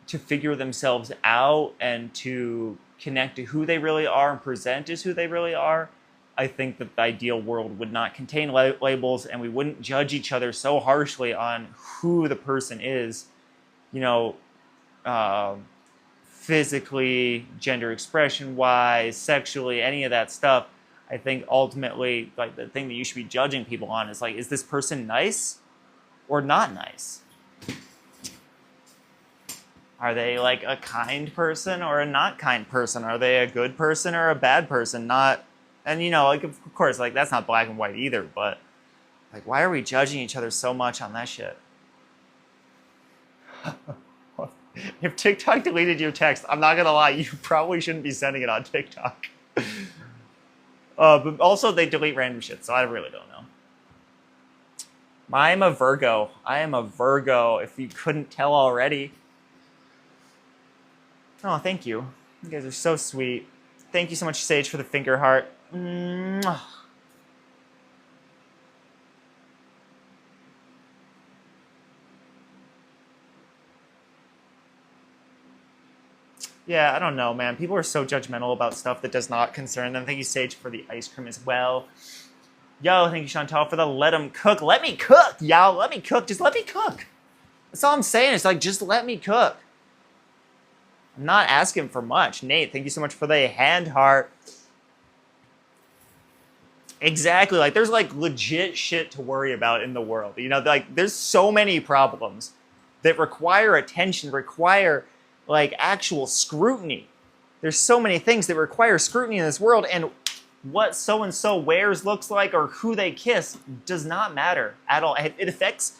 figure themselves out and to connect to who they really are and present as who they really are, I think that the ideal world would not contain labels, and we wouldn't judge each other so harshly on who the person is, you know, physically, gender expression wise, sexually, any of that stuff. I think ultimately, like the thing that you should be judging people on is like, is this person nice or not nice? Are they like a kind person or a not kind person? Are they a good person or a bad person? Not, and you know, like of course, like that's not black and white either. But like, why are we judging each other so much on that shit? If TikTok deleted your text, I'm not gonna lie, you probably shouldn't be sending it on TikTok. But also they delete random shit, so I really don't know. I'm a Virgo. I am a Virgo, if you couldn't tell already. Oh, thank you. You guys are so sweet. Thank you so much, Sage, for the finger heart. Mwah. Yeah, I don't know, man. People are so judgmental about stuff that does not concern them. Thank you, Sage, for the ice cream as well. Yo, thank you, Chantal, for the let them cook. Let me cook, y'all. Let me cook. Just let me cook. That's all I'm saying. It's like, just let me cook. I'm not asking for much. Nate, thank you so much for the hand heart. Exactly. Like, there's, like, legit shit to worry about in the world. You know, like, there's so many problems that require attention, require, like, actual scrutiny. There's so many things that require scrutiny in this world, and what so-and-so wears, looks like, or who they kiss does not matter at all. It affects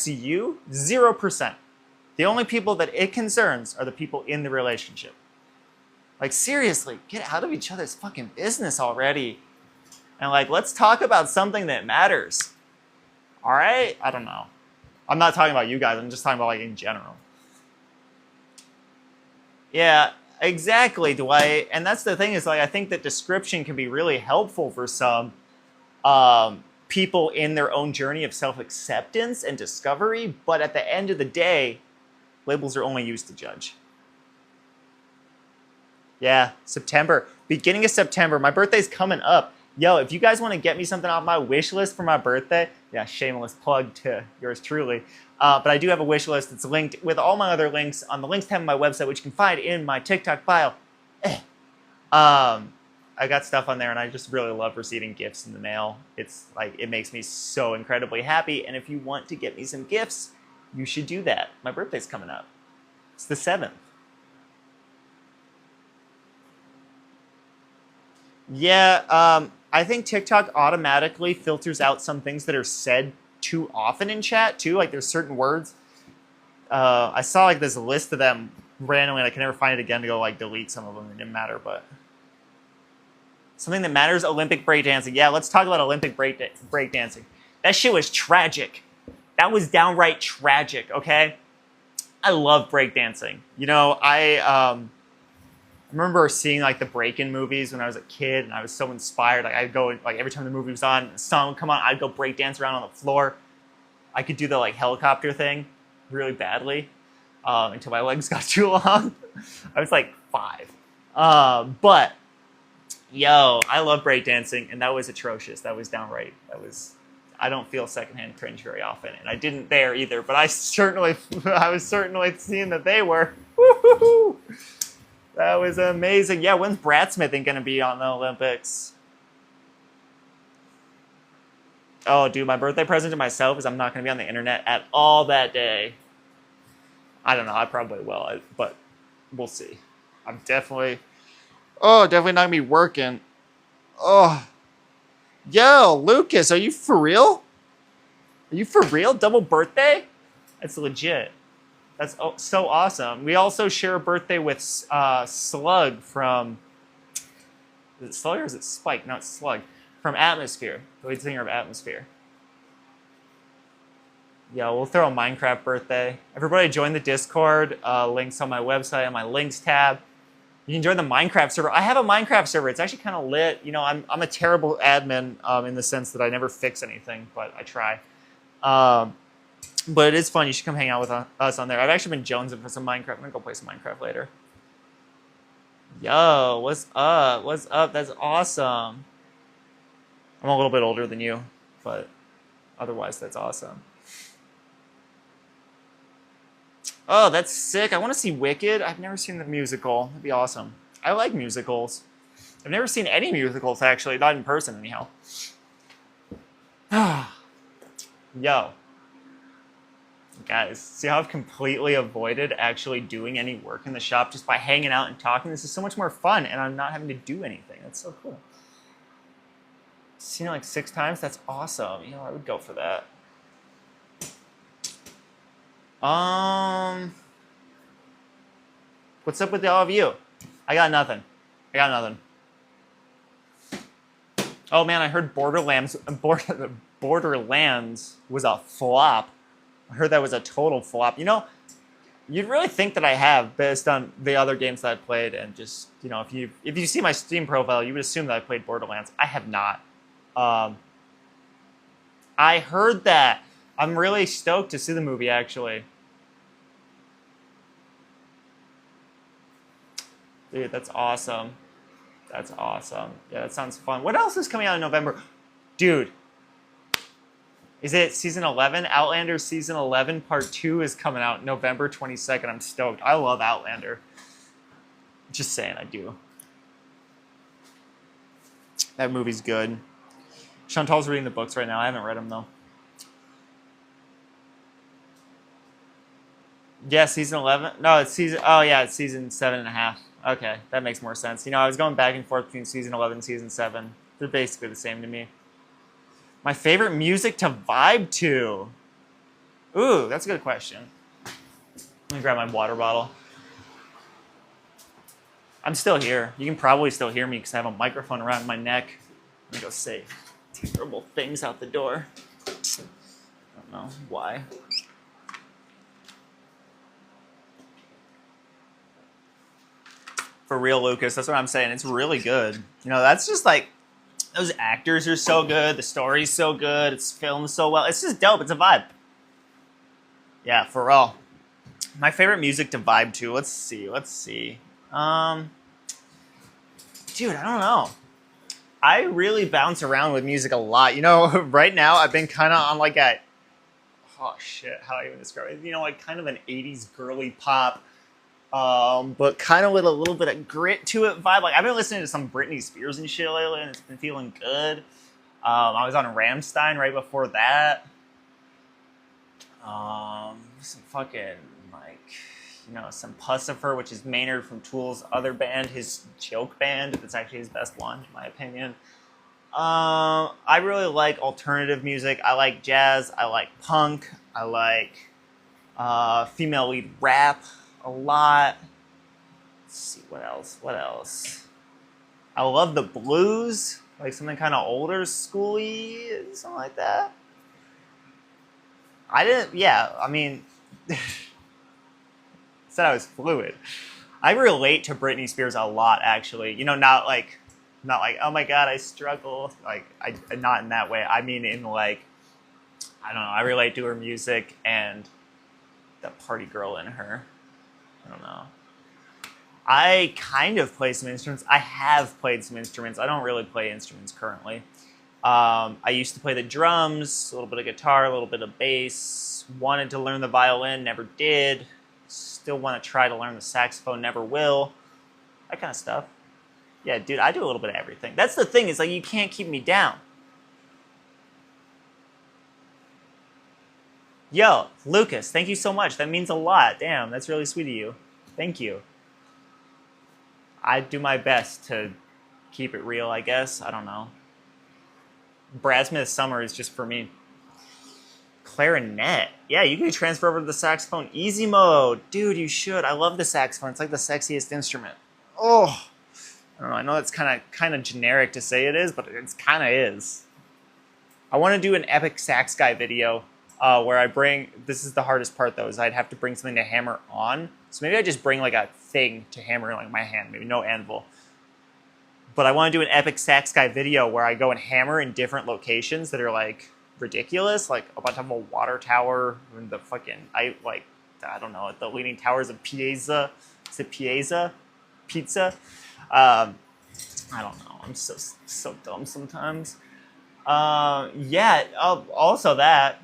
you 0%. The only people that it concerns are the people in the relationship. Like, seriously, get out of each other's fucking business already. And, like, let's talk about something that matters. All right? I don't know. I'm not talking about you guys. I'm just talking about, like, in general. Yeah, exactly, Dwight. And that's the thing is, like, I think that description can be really helpful for some people in their own journey of self-acceptance and discovery. But at the end of the day, labels are only used to judge. Yeah, September. Beginning of September. My birthday's coming up. Yo, if you guys want to get me something off my wish list for my birthday, yeah, shameless plug to yours truly. But I do have a wish list that's linked with all my other links on the links tab of my website, which you can find in my TikTok bio. I got stuff on there, and I just really love receiving gifts in the mail. It's like, it makes me so incredibly happy. And if you want to get me some gifts, you should do that. My birthday's coming up. It's the 7th. Yeah, I think TikTok automatically filters out some things that are said too often in chat, too. Like, there's certain words. I saw, like, this list of them randomly, and I can never find it again to go, like, delete some of them. It didn't matter, but... Something that matters, Olympic breakdancing. Yeah, let's talk about Olympic breakdancing. That shit was tragic. That was downright tragic, okay? I love breakdancing. You know, I remember seeing, like, the break-in movies when I was a kid, and I was so inspired. Like, I'd go, like, every time the movie was on, the song would come on, I'd go breakdance around on the floor. I could do the, like, helicopter thing really badly until my legs got too long. I was, like, 5. But, yo, I love breakdancing, and that was atrocious. That was downright, I don't feel secondhand cringe very often, and I didn't there either. But I was certainly seeing that they were. Woo-hoo-hoo! That was amazing. Yeah, when's Bratsmithing gonna be on the Olympics? Oh, dude, my birthday present to myself is I'm not gonna be on the internet at all that day. I don't know. I probably will, but we'll see. I'm definitely not gonna be working. Oh, yo, Lucas, are you for real? Are you for real? Double birthday? That's legit. That's so awesome. We also share a birthday with Slug from. Is it Slug or is it Spike? No, it's Slug from Atmosphere, the lead singer of Atmosphere. Yeah, we'll throw a Minecraft birthday. Everybody join the Discord. Links on my website, on my links tab. You can join the Minecraft server. I have a Minecraft server. It's actually kind of lit. You know, I'm a terrible admin in the sense that I never fix anything, but I try. But it is fun. You should come hang out with us on there. I've actually been jonesing for some Minecraft. I'm going to go play some Minecraft later. Yo, what's up? What's up? That's awesome. I'm a little bit older than you, but otherwise that's awesome. Oh, that's sick. I want to see Wicked. I've never seen the musical. That'd be awesome. I like musicals. I've never seen any musicals, actually. Not in person, anyhow. Yo. Guys, see how I've completely avoided actually doing any work in the shop just by hanging out and talking? This is so much more fun, and I'm not having to do anything. That's so cool. Seen it like 6 times? That's awesome. You know, I would go for that. What's up with all of you? I got nothing. Oh man, I heard Borderlands was a flop. I heard that was a total flop. You know, you'd really think that I have based on the other games that I played, and just, you know, if you see my Steam profile, you would assume that I played Borderlands. I have not. I heard that. I'm really stoked to see the movie, actually. Dude, that's awesome. That's awesome. Yeah, that sounds fun. What else is coming out in November? Dude, is it season 11? Outlander season 11 part 2 is coming out November 22nd. I'm stoked. I love Outlander. Just saying, I do. That movie's good. Chantal's reading the books right now. I haven't read them, though. Yeah, season 11? No, it's season... Oh, yeah, it's season 7.5. Okay, that makes more sense. You know, I was going back and forth between season 11 and season 7. They're basically the same to me. My favorite music to vibe to? Ooh, that's a good question. Let me grab my water bottle. I'm still here. You can probably still hear me because I have a microphone around my neck. Let me go say terrible things out the door. I don't know why. For real, Lucas, that's what I'm saying. It's really good. You know, that's just like, those actors are so good. The story's so good. It's filmed so well. It's just dope. It's a vibe. Yeah, for real. My favorite music to vibe to. Let's see. Dude, I don't know. I really bounce around with music a lot. You know, right now I've been kind of on like a, oh shit, how do I even describe it? You know, like kind of an 80s girly pop, but kind of with a little bit of grit to it vibe. Like I've been listening to some Britney Spears and shit lately, and it's been feeling good. I was on Rammstein right before that. Some fucking like, you know, some Pussifer, which is Maynard from Tool's other band, his joke band. That's actually his best one, in my opinion. I really like alternative music. I like jazz. I like punk. I like female lead rap a lot. Let's see, what else? I love the blues, like something kind of older schooly, something like that. I mean, said I was fluid. I relate to Britney Spears a lot, actually. You know, not like, oh my God, I struggle. Like, not in that way. I mean, in like, I don't know. I relate to her music and the party girl in her. I don't know. I kind of play some instruments. I have played some instruments. I don't really play instruments currently. I used to play the drums, a little bit of guitar, a little bit of bass. Wanted to learn the violin, never did. Still want to try to learn the saxophone, never will. That kind of stuff. Yeah, dude, I do a little bit of everything. That's the thing, is like you can't keep me down. Yo, Lucas, thank you so much. That means a lot. Damn, that's really sweet of you. Thank you. I do my best to keep it real, I guess. I don't know. Bratsmith Summer is just for me. Clarinet. Yeah, you can transfer over to the saxophone. Easy mode. Dude, you should. I love the saxophone. It's like the sexiest instrument. Oh. I don't know. I know it's kind of generic to say it is, but it kind of is. I want to do an epic sax guy video where I bring... This is the hardest part, though, is I'd have to bring something to hammer on. So maybe I just bring like a thing to hammer in like my hand. Maybe no anvil. But I want to do an epic sax guy video where I go and hammer in different locations that are like ridiculous, like up on top of a water tower and the fucking I don't know, the leaning towers of Piazza. Is it Piazza? Pizza? I don't know. I'm so dumb sometimes. Yeah. Also that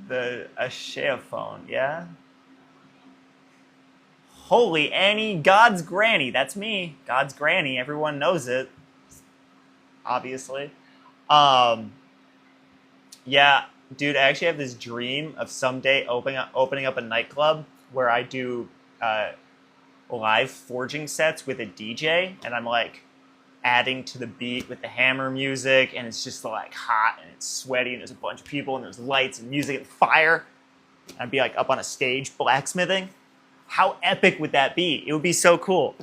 the Ashe phone. Yeah. Holy Annie, God's granny. That's me. God's granny. Everyone knows it. Obviously. Yeah, dude, I actually have this dream of someday opening up a nightclub where I do live forging sets with a DJ, and I'm like adding to the beat with the hammer music, and it's just like hot and it's sweaty, and there's a bunch of people, and there's lights and music and fire. I'd be like up on a stage blacksmithing. How epic would that be? It would be so cool.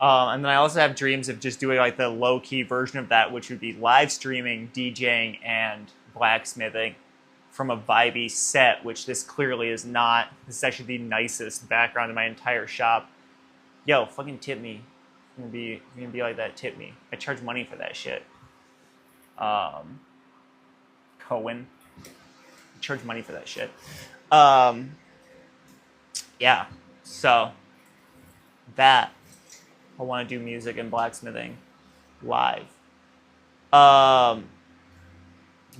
And then I also have dreams of just doing like the low-key version of that, which would be live streaming, DJing, and blacksmithing from a vibey set, which this clearly is not. This is actually the nicest background in my entire shop. Yo, fucking tip me. If you're gonna be like that, tip me. I charge money for that shit. Cohen. I charge money for that shit. Yeah, so that I want to do music and blacksmithing live.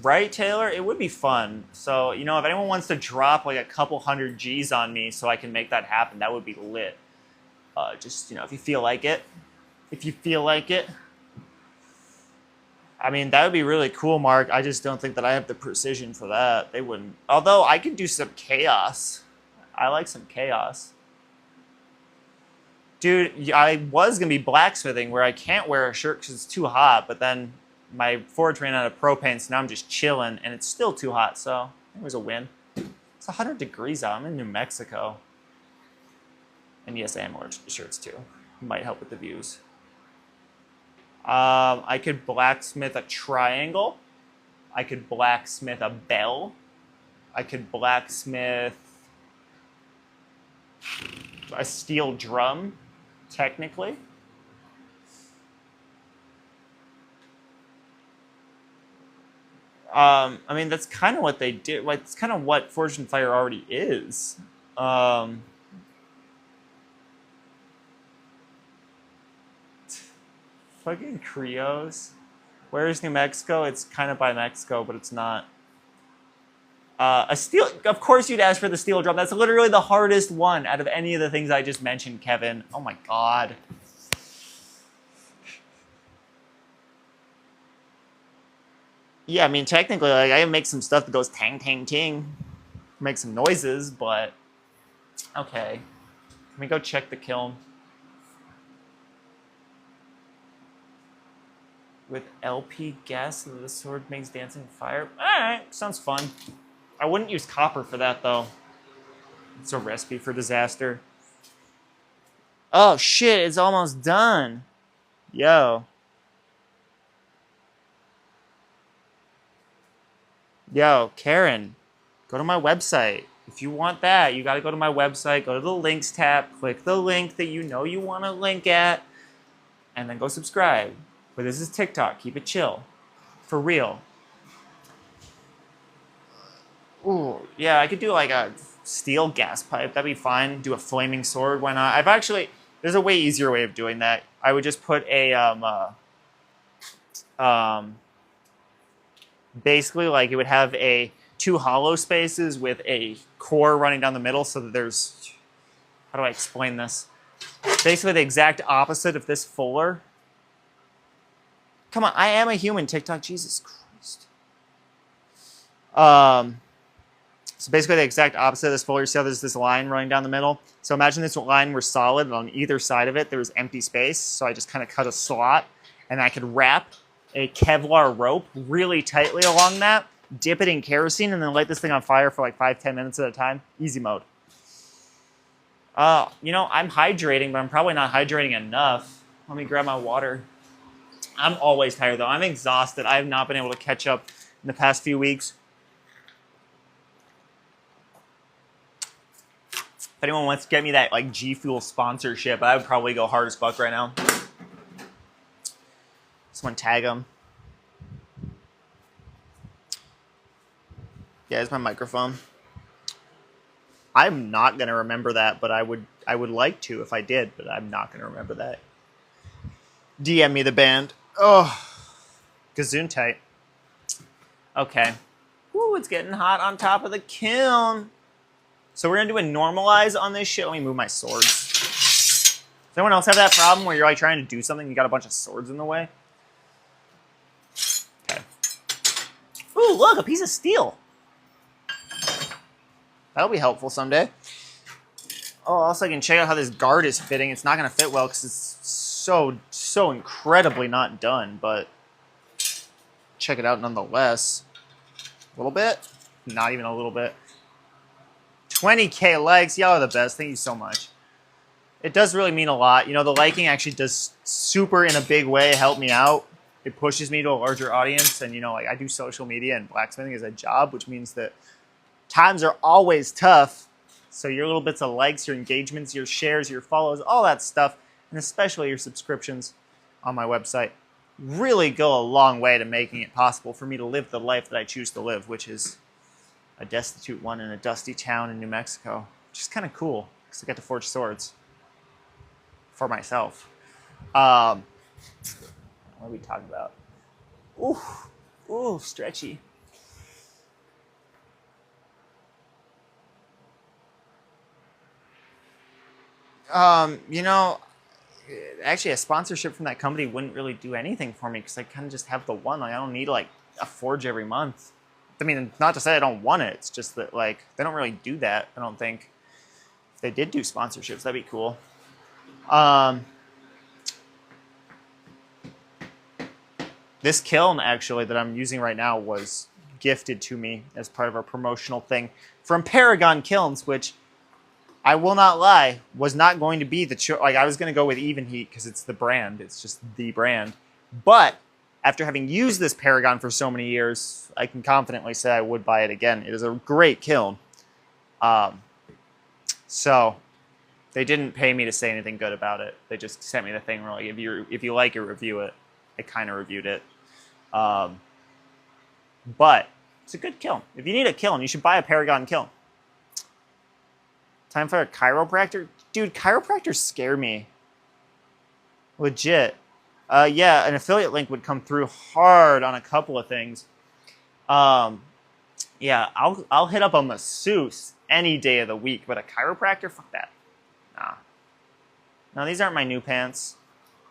Right, Taylor? It would be fun. So, you know, if anyone wants to drop like a couple hundred G's on me so I can make that happen, that would be lit. Just, you know, if you feel like it. If you feel like it. I mean, that would be really cool, Mark. I just don't think that I have the precision for that. They wouldn't. Although I could do some chaos. I like some chaos. Dude, I was going to be blacksmithing where I can't wear a shirt because it's too hot, but then my forge ran out of propane, so now I'm just chilling, and it's still too hot, so it was a win. It's 100 degrees out. I'm in New Mexico. And yes, I am wearing shirts too. Might help with the views. I could blacksmith a triangle. I could blacksmith a bell. I could blacksmith a steel drum, technically. I mean, that's kind of what they do. Like, it's kind of what Forged in Fire already is. Fucking Creos. Where is New Mexico? It's kind of by Mexico, but it's not. A steel, of course you'd ask for the steel drum. That's literally the hardest one out of any of the things I just mentioned, Kevin. Oh my God. Yeah, I mean, technically, like, I can make some stuff that goes tang, tang, ting. Make some noises, but okay. Can we go check the kiln? With LP gas so the sword makes dancing fire. Alright, sounds fun. I wouldn't use copper for that, though. It's a recipe for disaster. Oh, shit, it's almost done. Yo. Yo, Karen, go to my website. If you want that, you gotta go to my website, go to the links tab, click the link that you know you want to link at, and then go subscribe. But this is TikTok. Keep it chill. For real. Ooh, yeah, I could do like a steel gas pipe. That'd be fine. Do a flaming sword. Why not? I've actually... There's a way easier way of doing that. I would just put a basically like it would have two hollow spaces with a core running down the middle, so that there's, how do I explain this? Basically the exact opposite of this fuller. Come on, I am a human, TikTok. Jesus Christ. So basically the exact opposite of this fuller. You see how there's this line running down the middle? So imagine this line were solid, and on either side of it there was empty space. So I just kind of cut a slot, and I could wrap a Kevlar rope really tightly along that, dip it in kerosene, and then light this thing on fire for like 5-10 minutes at a time. Easy mode. You know, I'm hydrating, but I'm probably not hydrating enough. Let me grab my water. I'm always tired, though. I'm exhausted. I have not been able to catch up in the past few weeks. If anyone wants to get me that like G Fuel sponsorship, I would probably go hard as fuck right now. Someone tag them. Yeah, it's my microphone. I'm not gonna remember that, but I would like to if I did, but I'm not gonna remember that. DM me the band. Oh, Gesundheit. Okay. Ooh, it's getting hot on top of the kiln. So we're gonna do a normalize on this shit. Let me move my swords. Does anyone else have that problem where you're like trying to do something and you got a bunch of swords in the way? Okay. Ooh, look, a piece of steel. That'll be helpful someday. Oh, also I can check out how this guard is fitting. It's not gonna fit well because it's so incredibly not done, but check it out nonetheless. A little bit? Not even a little bit. 20K likes. Y'all are the best. Thank you so much. It does really mean a lot. You know, the liking actually does super in a big way help me out. It pushes me to a larger audience. And, you know, like I do social media and blacksmithing as a job, which means that times are always tough. So your little bits of likes, your engagements, your shares, your follows, all that stuff, and especially your subscriptions on my website really go a long way to making it possible for me to live the life that I choose to live, which is a destitute one in a dusty town in New Mexico, which is kind of cool because I get to forge swords for myself. What are we talking about? Ooh, stretchy. You know, actually a sponsorship from that company wouldn't really do anything for me because I kind of just have the one. Like, I don't need like a forge every month. I mean, not to say I don't want it. It's just that, like, they don't really do that, I don't think. If they did do sponsorships, that'd be cool. This kiln, actually, that I'm using right now was gifted to me as part of a promotional thing from Paragon Kilns, which, I will not lie, was not going to be the... Like, I was going to go with Even Heat because it's the brand. It's just the brand. But after having used this Paragon for so many years, I can confidently say I would buy it again. It is a great kiln. So they didn't pay me to say anything good about it. They just sent me the thing where, like, if you like it, review it. I kind of reviewed it. But it's a good kiln. If you need a kiln, you should buy a Paragon kiln. Time for a chiropractor? Dude, chiropractors scare me. Legit. Yeah, an affiliate link would come through hard on a couple of things. Yeah, I'll hit up a masseuse any day of the week, but a chiropractor? Fuck that. Nah. No, these aren't my new pants.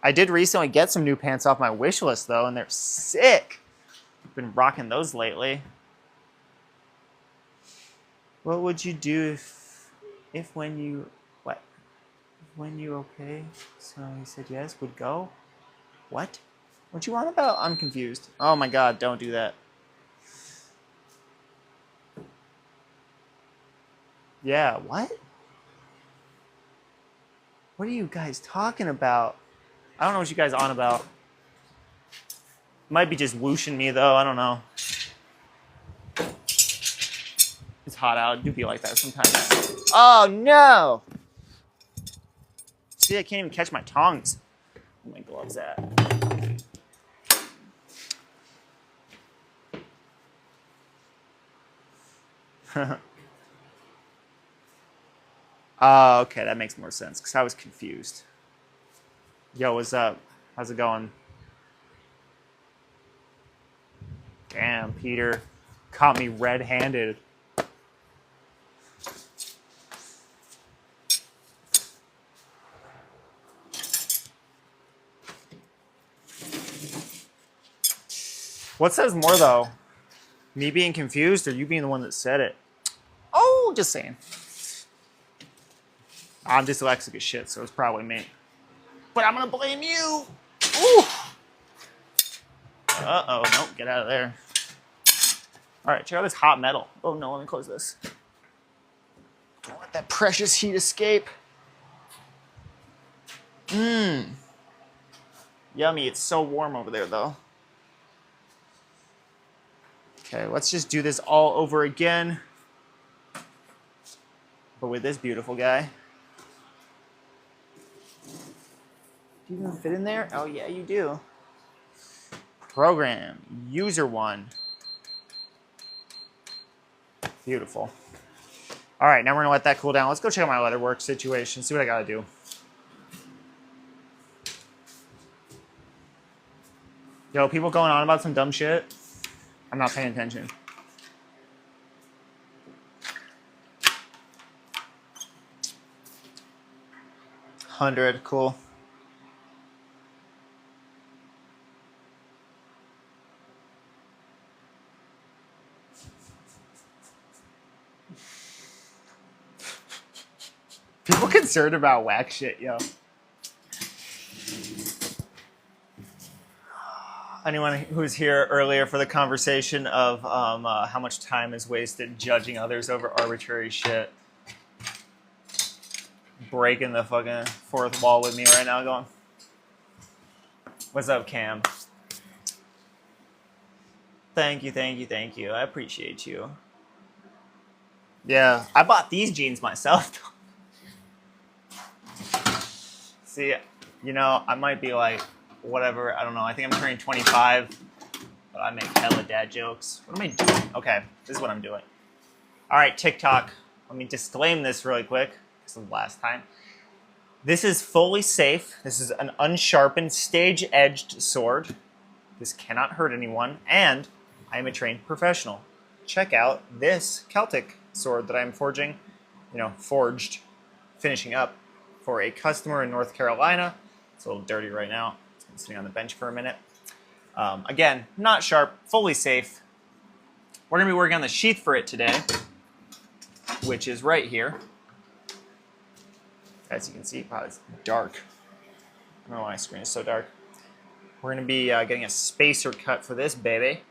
I did recently get some new pants off my wish list, though, and they're sick. I've been rocking those lately. What would you do if when you... What? When you okay? So he said yes, would go? What? What you want about? I'm confused. Oh my god, don't do that. Yeah, what? What are you guys talking about? I don't know what you guys on about. Might be just whooshing me though, I don't know. It's hot out, it do be like that sometimes. Oh no! See, I can't even catch my tongs. Where my gloves at? Oh, okay, that makes more sense, because I was confused. Yo, what's up? How's it going? Damn, Peter caught me red-handed. What says more, though? Me being confused or you being the one that said it? Oh, just saying. I'm dyslexic as shit, so it's probably me. But I'm gonna blame you. Ooh. Uh-oh, nope, get out of there. All right, check out this hot metal. Oh no, let me close this. Don't let that precious heat escape. Mmm. Yummy, it's so warm over there though. Okay, let's just do this all over again. But with this beautiful guy. Do you even fit in there? Oh yeah, you do. Program, user one. Beautiful. All right, now we're gonna let that cool down. Let's go check out my leatherwork situation, see what I gotta do. Yo, people going on about some dumb shit? I'm not paying attention. $100, cool. People concerned about whack shit, yo. Anyone who's here earlier for the conversation of how much time is wasted judging others over arbitrary shit. Breaking the fucking fourth wall with me right now going, what's up, Cam? Thank you, thank you, thank you. I appreciate you. Yeah, I bought these jeans myself. See, you know, I might be like, whatever, I don't know. I think I'm turning 25, but I make hella dad jokes. What am I doing? Okay, this is what I'm doing. All right, TikTok. Let me disclaim this really quick. This is the last time. This is fully safe. This is an unsharpened, stage-edged sword. This cannot hurt anyone, and I am a trained professional. Check out this Celtic sword that I'm forging, forged, finishing up for a customer in North Carolina. It's a little dirty right now. It's been sitting on the bench for a minute. Again, not sharp, fully safe. We're gonna be working on the sheath for it today, which is right here. As you can see, wow, it's dark. I don't know why my screen is so dark. We're gonna be getting a spacer cut for this baby,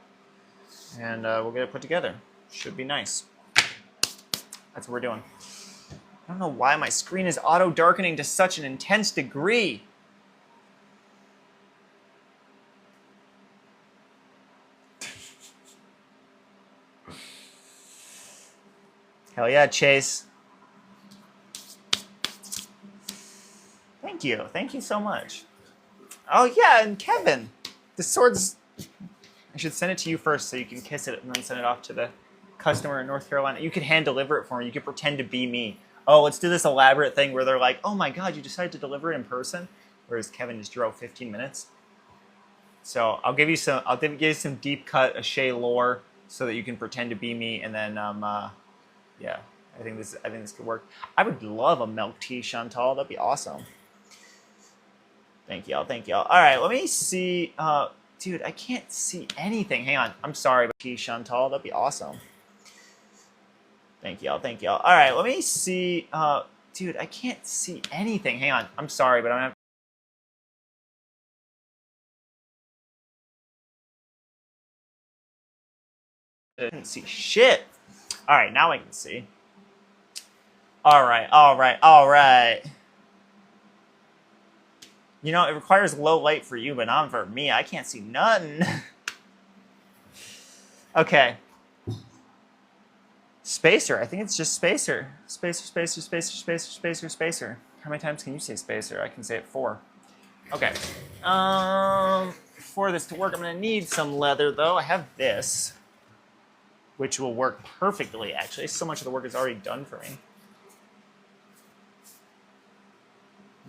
and we'll get it put together. Should be nice. That's what we're doing. I don't know why my screen is auto-darkening to such an intense degree. Hell yeah, Chase. Thank you. Thank you so much. Oh yeah, and Kevin. The sword's... I should send it to you first so you can kiss it and then send it off to the customer in North Carolina. You could hand deliver it for me. You could pretend to be me. Oh, let's do this elaborate thing where they're like, oh my God, you decided to deliver it in person? Whereas Kevin just drove 15 minutes. So I'll give you some deep cut Ashe lore so that you can pretend to be me, and then yeah, I think this could work. I would love a milk tea, Chantal. That'd be awesome. Thank y'all. Thank y'all. All right, let me see. Dude, I can't see anything. Hang on. I'm sorry, but tea, Chantal. That'd be awesome. Thank y'all. Thank y'all. All right, let me see. Dude, I can't see anything. Hang on. I'm sorry, but I'm gonna have I couldn't see shit. All right, now I can see. All right, all right, all right. You know, it requires low light for you, but not for me. I can't see nothing. Okay. Spacer. I think it's just spacer. Spacer, spacer, spacer, spacer, spacer, spacer. How many times can you say spacer? I can say it 4. Okay. For this to work, I'm going to need some leather, though. I have this, which will work perfectly, actually. So much of the work is already done for me.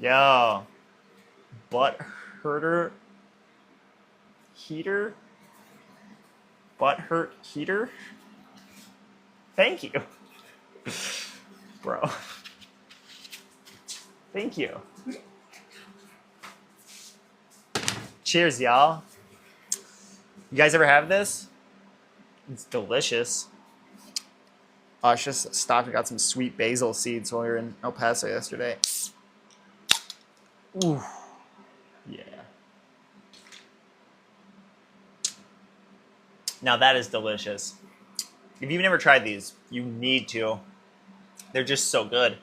Yo. butt herter heater. Butt hurt heater. Thank you, bro. Thank you. Cheers, y'all. You guys ever have this? It's delicious. I just stopped and got some sweet basil seeds while we were in El Paso yesterday. Ooh, yeah. Now that is delicious. If you've never tried these, you need to. They're just so good.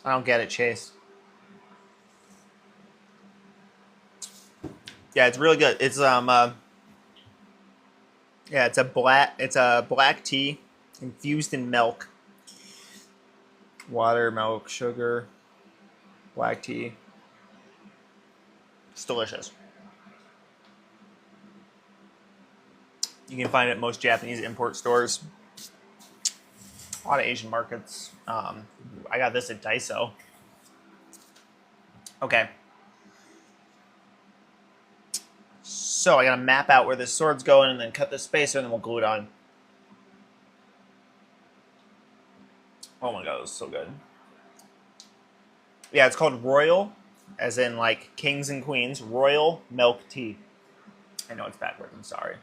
I don't get it, Chase. Yeah, it's really good. It's yeah, it's a black tea infused in milk. Water, milk, sugar, black tea. It's delicious. You can find it at most Japanese import stores. A lot of Asian markets. I got this at Daiso. Okay. So I gotta map out where this sword's going and then cut the spacer and then we'll glue it on. Oh my god, it was so good. Yeah, it's called Royal, as in like kings and queens. Royal milk tea. I know it's backwards, I'm sorry.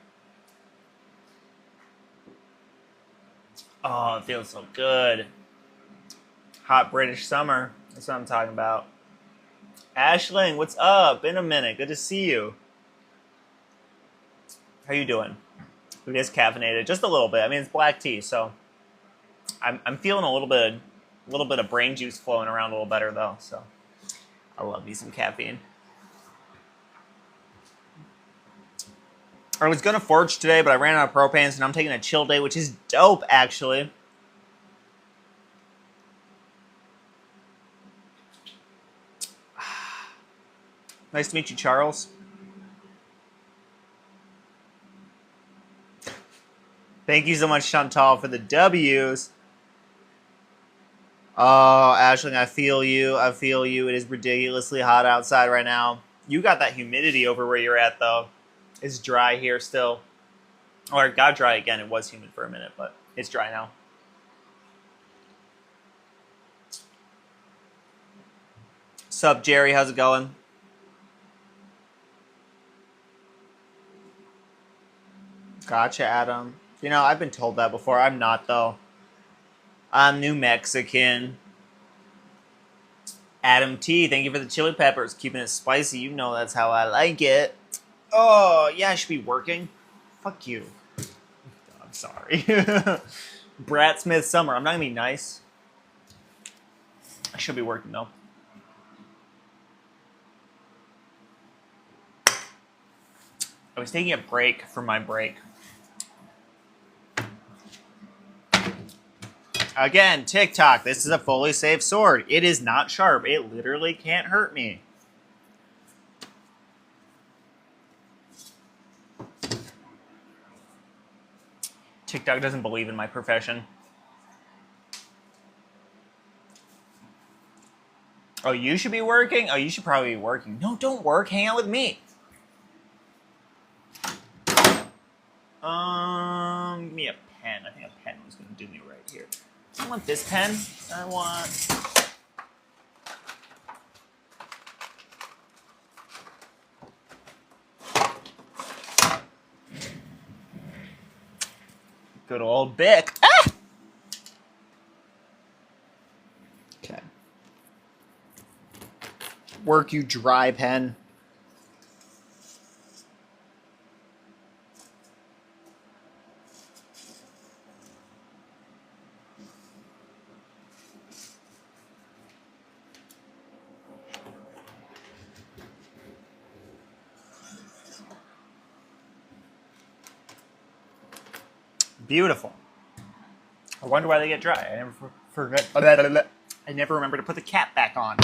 Oh, it feels so good. Hot British summer. That's what I'm talking about. Ashling, what's up? Been a minute. Good to see you. How you doing? It is caffeinated, just a little bit. I mean, it's black tea, so I'm feeling a little bit of brain juice flowing around a little better though. So I love me some caffeine. I was gonna forge today, but I ran out of propanes, and I'm taking a chill day, which is dope, actually. Nice to meet you, Charles. Thank you so much, Chantal, for the W's. Oh, Ashling, I feel you. I feel you. It is ridiculously hot outside right now. You got that humidity over where you're at, though. It's dry here still. Or it got dry again. It was humid for a minute, but it's dry now. Sup, Jerry? How's it going? Gotcha, Adam. You know, I've been told that before. I'm not, though. I'm New Mexican. Adam T, thank you for the chili peppers. Keeping it spicy. You know that's how I like it. Oh, yeah, I should be working. Fuck you. I'm sorry. Bratsmith Summer. I'm not going to be nice. I should be working, though. I was taking a break from my break. Again, TikTok. This is a fully safe sword. It is not sharp. It literally can't hurt me. TikTok doesn't believe in my profession. Oh, you should be working? Oh, you should probably be working. No, don't work. Hang out with me. Give me a pen. I think a pen was going to do me right here. I want this pen. I want... Good old Bic. Ah! Okay. Work, you dry pen. Beautiful. I wonder why they get dry. I never forget. I never remember to put the cap back on.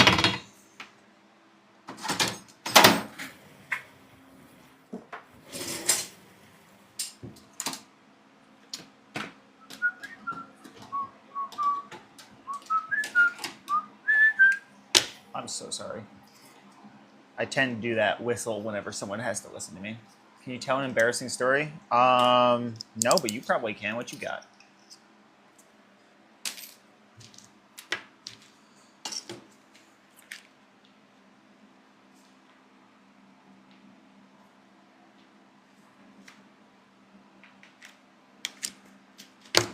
I'm so sorry. I tend to do that whistle whenever someone has to listen to me. Can you tell an embarrassing story? No, but you probably can. What you got?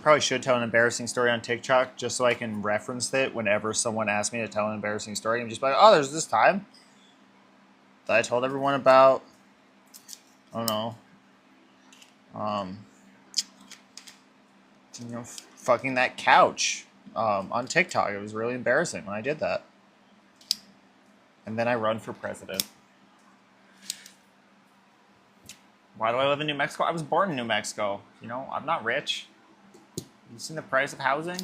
Probably should tell an embarrassing story on TikTok just so I can reference it whenever someone asks me to tell an embarrassing story. I'm just like, oh, there's this time that I told everyone about, I don't know, fucking that couch on TikTok. It was really embarrassing when I did that. And then I run for president. Why do I live in New Mexico? I was born in New Mexico. You know, I'm not rich. You seen the price of housing?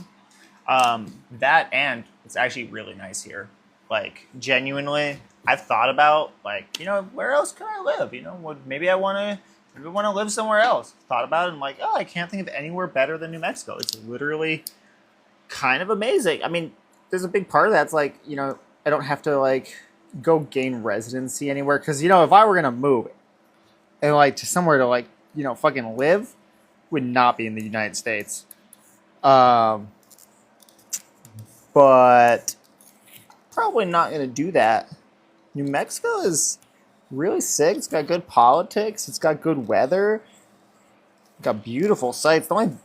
That, and it's actually really nice here. Like, genuinely, I've thought about, like, you know, where else can I live? You know, maybe I want to live somewhere else. Thought about it and like, oh, I can't think of anywhere better than New Mexico. It's literally kind of amazing. I mean, there's a big part of that's like, you know, I don't have to like go gain residency anywhere. Because, you know, if I were going to move and like to somewhere to like, you know, fucking live, would not be in the United States. But probably not going to do that. New Mexico is really sick. It's got good politics. It's got good weather. It's got beautiful sights. The only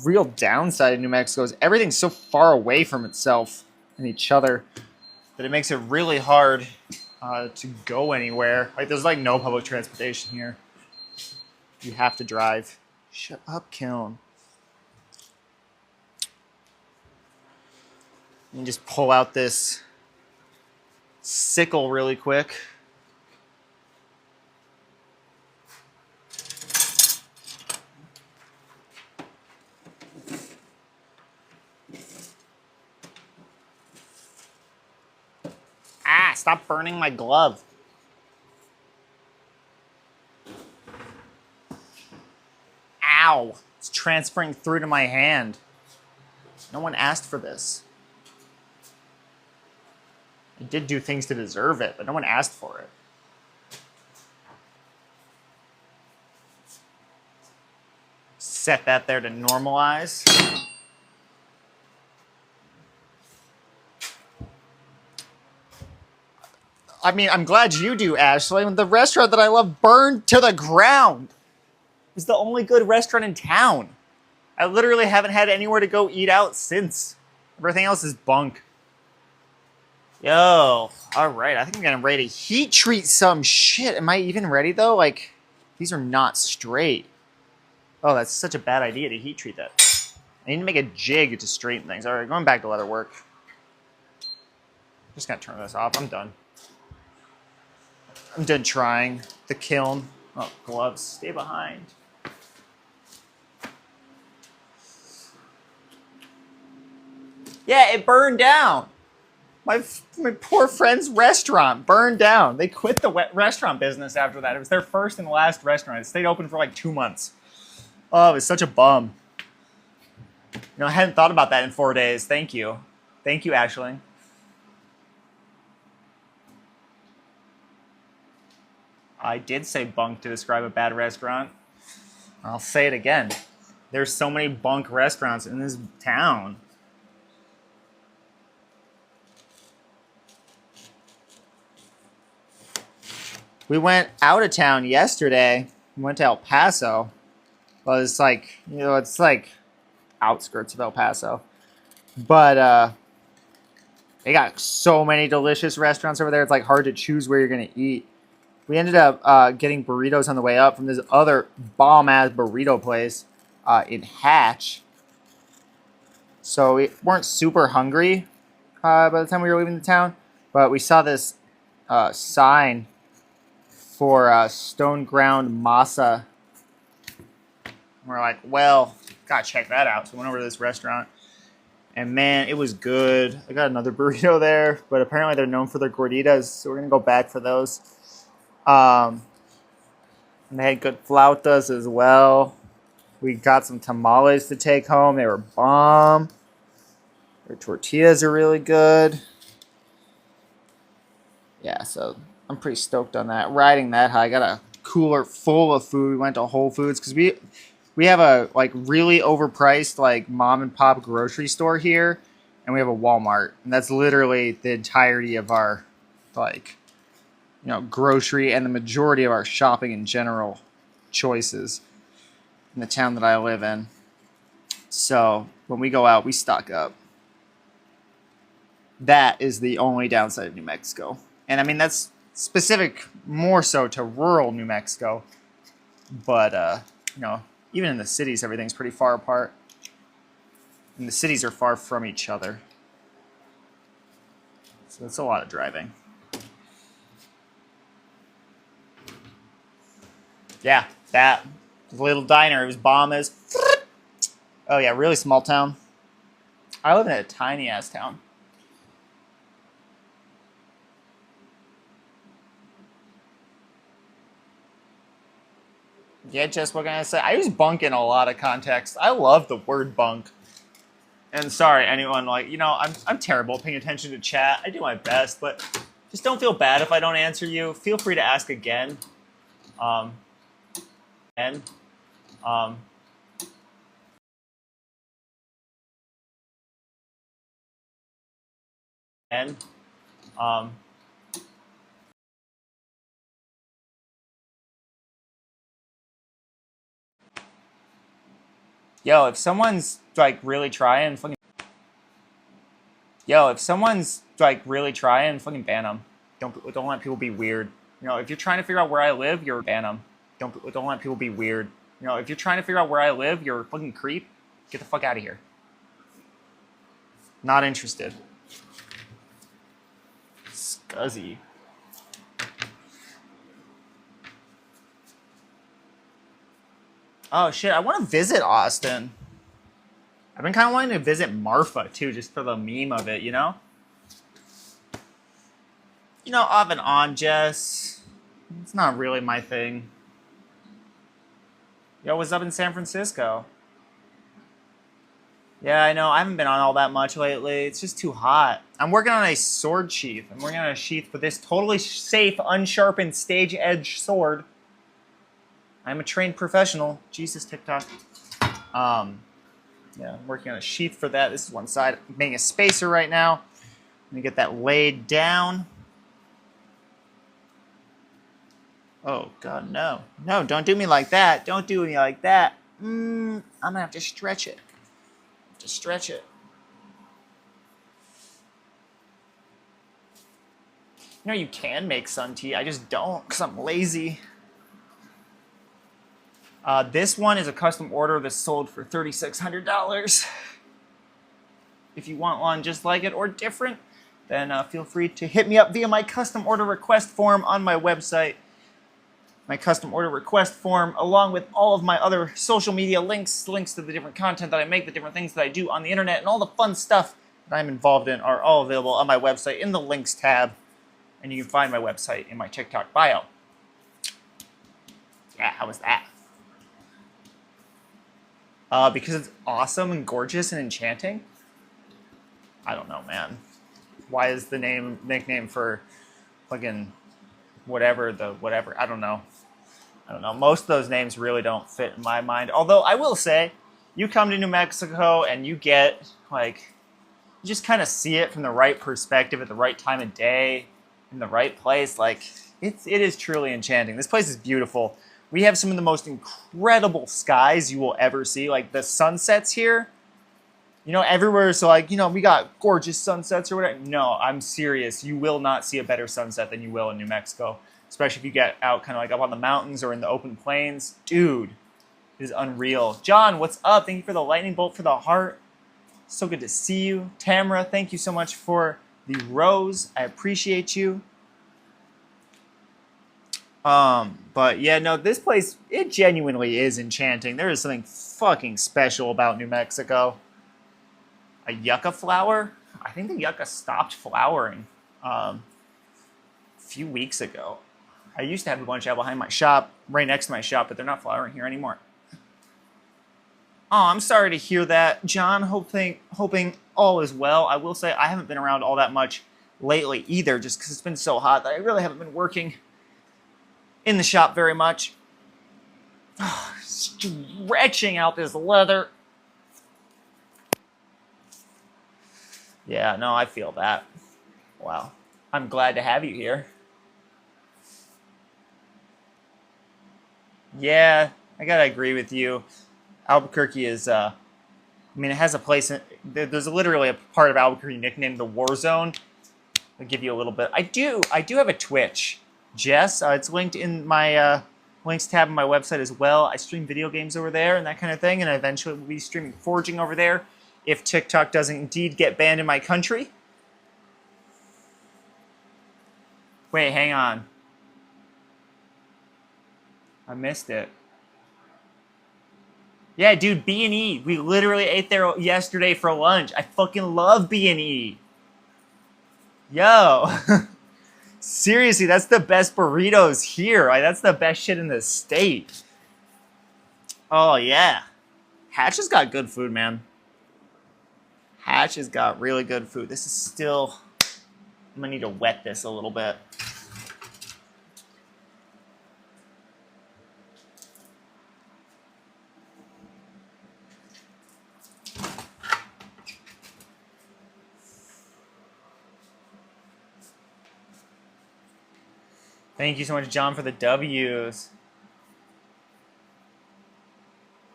real downside of New Mexico is everything's so far away from itself and each other that it makes it really hard to go anywhere. Like, there's like no public transportation here. You have to drive. Shut up, Kiln. And just pull out this sickle really quick. Ah, stop burning my glove. Ow, it's transferring through to my hand. No one asked for this. I did do things to deserve it, but no one asked for it. Set that there to normalize. I mean, I'm glad you do, Ashley. The restaurant that I love burned to the ground. It was the only good restaurant in town. I literally haven't had anywhere to go eat out since. Everything else is bunk. Yo, all right. I think I'm getting ready to heat treat some shit. Am I even ready, though? Like, these are not straight. Oh, that's such a bad idea to heat treat that. I need to make a jig to straighten things. All right, going back to leather work. Just gonna turn this off. I'm done. I'm done trying. The kiln. Oh, gloves. Stay behind. Yeah, it burned down. My poor friend's restaurant burned down. They quit the restaurant business after that. It was their first and last restaurant. It stayed open for like 2 months. Oh, it was such a bum. You know, I hadn't thought about that in 4 days. Thank you. Thank you, Ashley. I did say bunk to describe a bad restaurant. I'll say it again. There's so many bunk restaurants in this town. We went out of town yesterday. We went to El Paso. Well, it's like, you know, it's like outskirts of El Paso. But they got so many delicious restaurants over there. It's like hard to choose where you're going to eat. We ended up getting burritos on the way up from this other bomb-ass burrito place in Hatch. So we weren't super hungry by the time we were leaving the town. But we saw this sign for stone ground masa. We're like, well, gotta check that out. So we went over to this restaurant, and man, it was good. I got another burrito there, but apparently they're known for their gorditas, so we're gonna go back for those. And they had good flautas as well. We got some tamales to take home. They were bomb. Their tortillas are really good. Yeah, so I'm pretty stoked on that. Riding that high, got a cooler full of food. We went to Whole Foods because we have a like really overpriced like mom and pop grocery store here, and we have a Walmart, and that's literally the entirety of our like grocery and the majority of our shopping in general choices in the town that I live in. So when we go out, we stock up. That is the only downside of New Mexico. And I mean, that's specific more so to rural New Mexico. But, even in the cities, everything's pretty far apart. And the cities are far from each other. So it's a lot of driving. Yeah, that little diner, it was bomb as. Oh, yeah, really small town. I live in a tiny ass town. Yeah, Jess, what can I say? I use bunk in a lot of contexts. I love the word bunk. And sorry, anyone, I'm terrible at paying attention to chat. I do my best, but just don't feel bad if I don't answer you. Feel free to ask again. Um, and, um, and, um, yo, if someone's like really trying, fucking fucking ban them. Don't let people be weird. If you're trying to figure out where I live, you're ban them. Don't let people be weird. If you're trying to figure out where I live, you're a fucking creep. Get the fuck out of here. Not interested. Scuzzy. Oh shit, I want to visit Austin. I've been kind of wanting to visit Marfa too, just for the meme of it, Off and on, Jess. It's not really my thing. Yo, what's up in San Francisco? Yeah, I know. I haven't been on all that much lately. It's just too hot. I'm working on a sword sheath. I'm working on a sheath for this totally safe, unsharpened, stage edge sword. I'm a trained professional. Jesus, TikTok. Yeah, I'm working on a sheath for that. This is one side. I'm making a spacer right now. Let me get that laid down. Oh, God, no. No, don't do me like that. Don't do me like that. I'm going to have to stretch it. You can make sun tea. I just don't because I'm lazy. This one is a custom order that's sold for $3,600. If you want one just like it or different, then feel free to hit me up via my custom order request form on my website. My custom order request form, along with all of my other social media links to the different content that I make, the different things that I do on the internet, and all the fun stuff that I'm involved in are all available on my website in the links tab. And you can find my website in my TikTok bio. Yeah, how was that? Because it's awesome and gorgeous and enchanting. I don't know, man. Why is the nickname for fucking whatever? I don't know. Most of those names really don't fit in my mind. Although I will say, you come to New Mexico and you get you just kind of see it from the right perspective at the right time of day, in the right place. It is truly enchanting. This place is beautiful. We have some of the most incredible skies you will ever see. Like the sunsets here, everywhere. So we got gorgeous sunsets or whatever. No, I'm serious. You will not see a better sunset than you will in New Mexico, especially if you get out kind of like up on the mountains or in the open plains. Dude, it is unreal. John, what's up? Thank you for the lightning bolt for the heart. So good to see you. Tamara, thank you so much for the rose. I appreciate you. But yeah, no, this place, it genuinely is enchanting. There is something fucking special about New Mexico. A yucca flower? I think the yucca stopped flowering a few weeks ago. I used to have a bunch out behind my shop, right next to my shop, but they're not flowering here anymore. Oh, I'm sorry to hear that, John. Hoping all is well. I will say I haven't been around all that much lately either, just because it's been so hot that I really haven't been working in the shop very much. Stretching out this leather. Yeah, no, I feel that. Wow. I'm glad to have you here. Yeah, I gotta agree with you. Albuquerque is, I mean, it has a place, there's literally a part of Albuquerque nicknamed the War Zone. I'll give you a little bit. I do have a Twitch, Jess. It's linked in my links tab on my website as well. I stream video games over there and that kind of thing, and eventually we'll be streaming forging over there if TikTok doesn't indeed get banned in my country. Wait, hang on. I missed it. Yeah, dude, B&E. We literally ate there yesterday for lunch. I fucking love B&E. Yo. Seriously, that's the best burritos here. Like, that's the best shit in the state. Oh, yeah. Hatch has got good food, man. Hatch has got really good food. This is still... I'm going to need to wet this a little bit. Thank you so much, John, for the W's.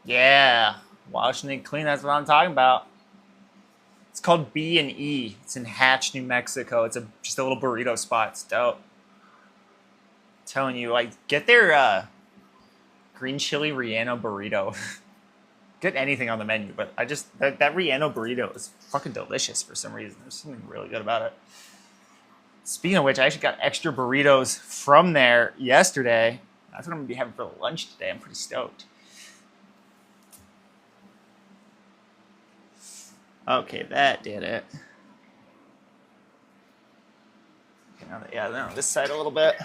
Yeah, Washington Clean, that's what I'm talking about. It's called B&E. It's in Hatch, New Mexico. It's just a little burrito spot. It's dope. I'm telling you, like, get their green chili Riano burrito. Get anything on the menu, but that Riano burrito is fucking delicious for some reason. There's something really good about it. Speaking of which, I actually got extra burritos from there yesterday. That's what I'm going to be having for lunch today. I'm pretty stoked. Okay, that did it. This side a little bit.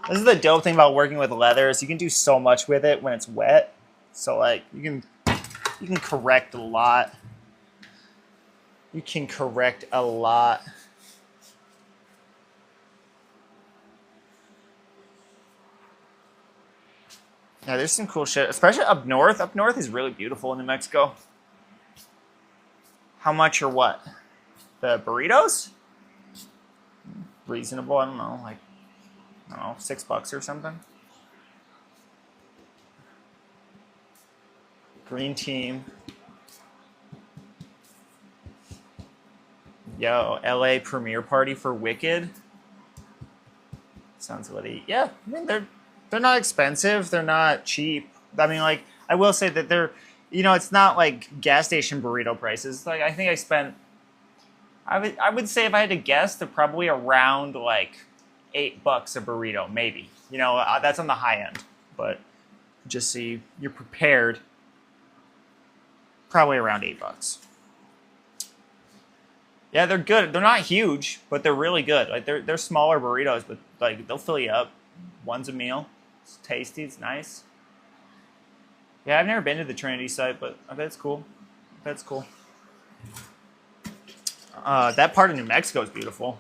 This is the dope thing about working with leather is you can do so much with it when it's wet. So like you can correct a lot. You can correct a lot. Yeah, there's some cool shit, especially up north. Up north is really beautiful in New Mexico. How much or what? The burritos? Reasonable, I don't know, like, I don't know, $6 or something. Green team. Yo, LA premiere party for Wicked. Sounds litty. Yeah, I mean, they're not expensive. They're not cheap. I mean, like, I will say that they're, you know, it's not like gas station burrito prices. Like, I think I spent, I would say if I had to guess, they're probably around like $8 a burrito, maybe. You know, that's on the high end. But just so you're prepared, probably around $8. Yeah, they're good. They're not huge, but they're really good. Like they're smaller burritos, but like they'll fill you up. One's a meal. It's tasty. It's nice. Yeah, I've never been to the Trinity site, but I bet it's cool. That's cool. That part of New Mexico is beautiful.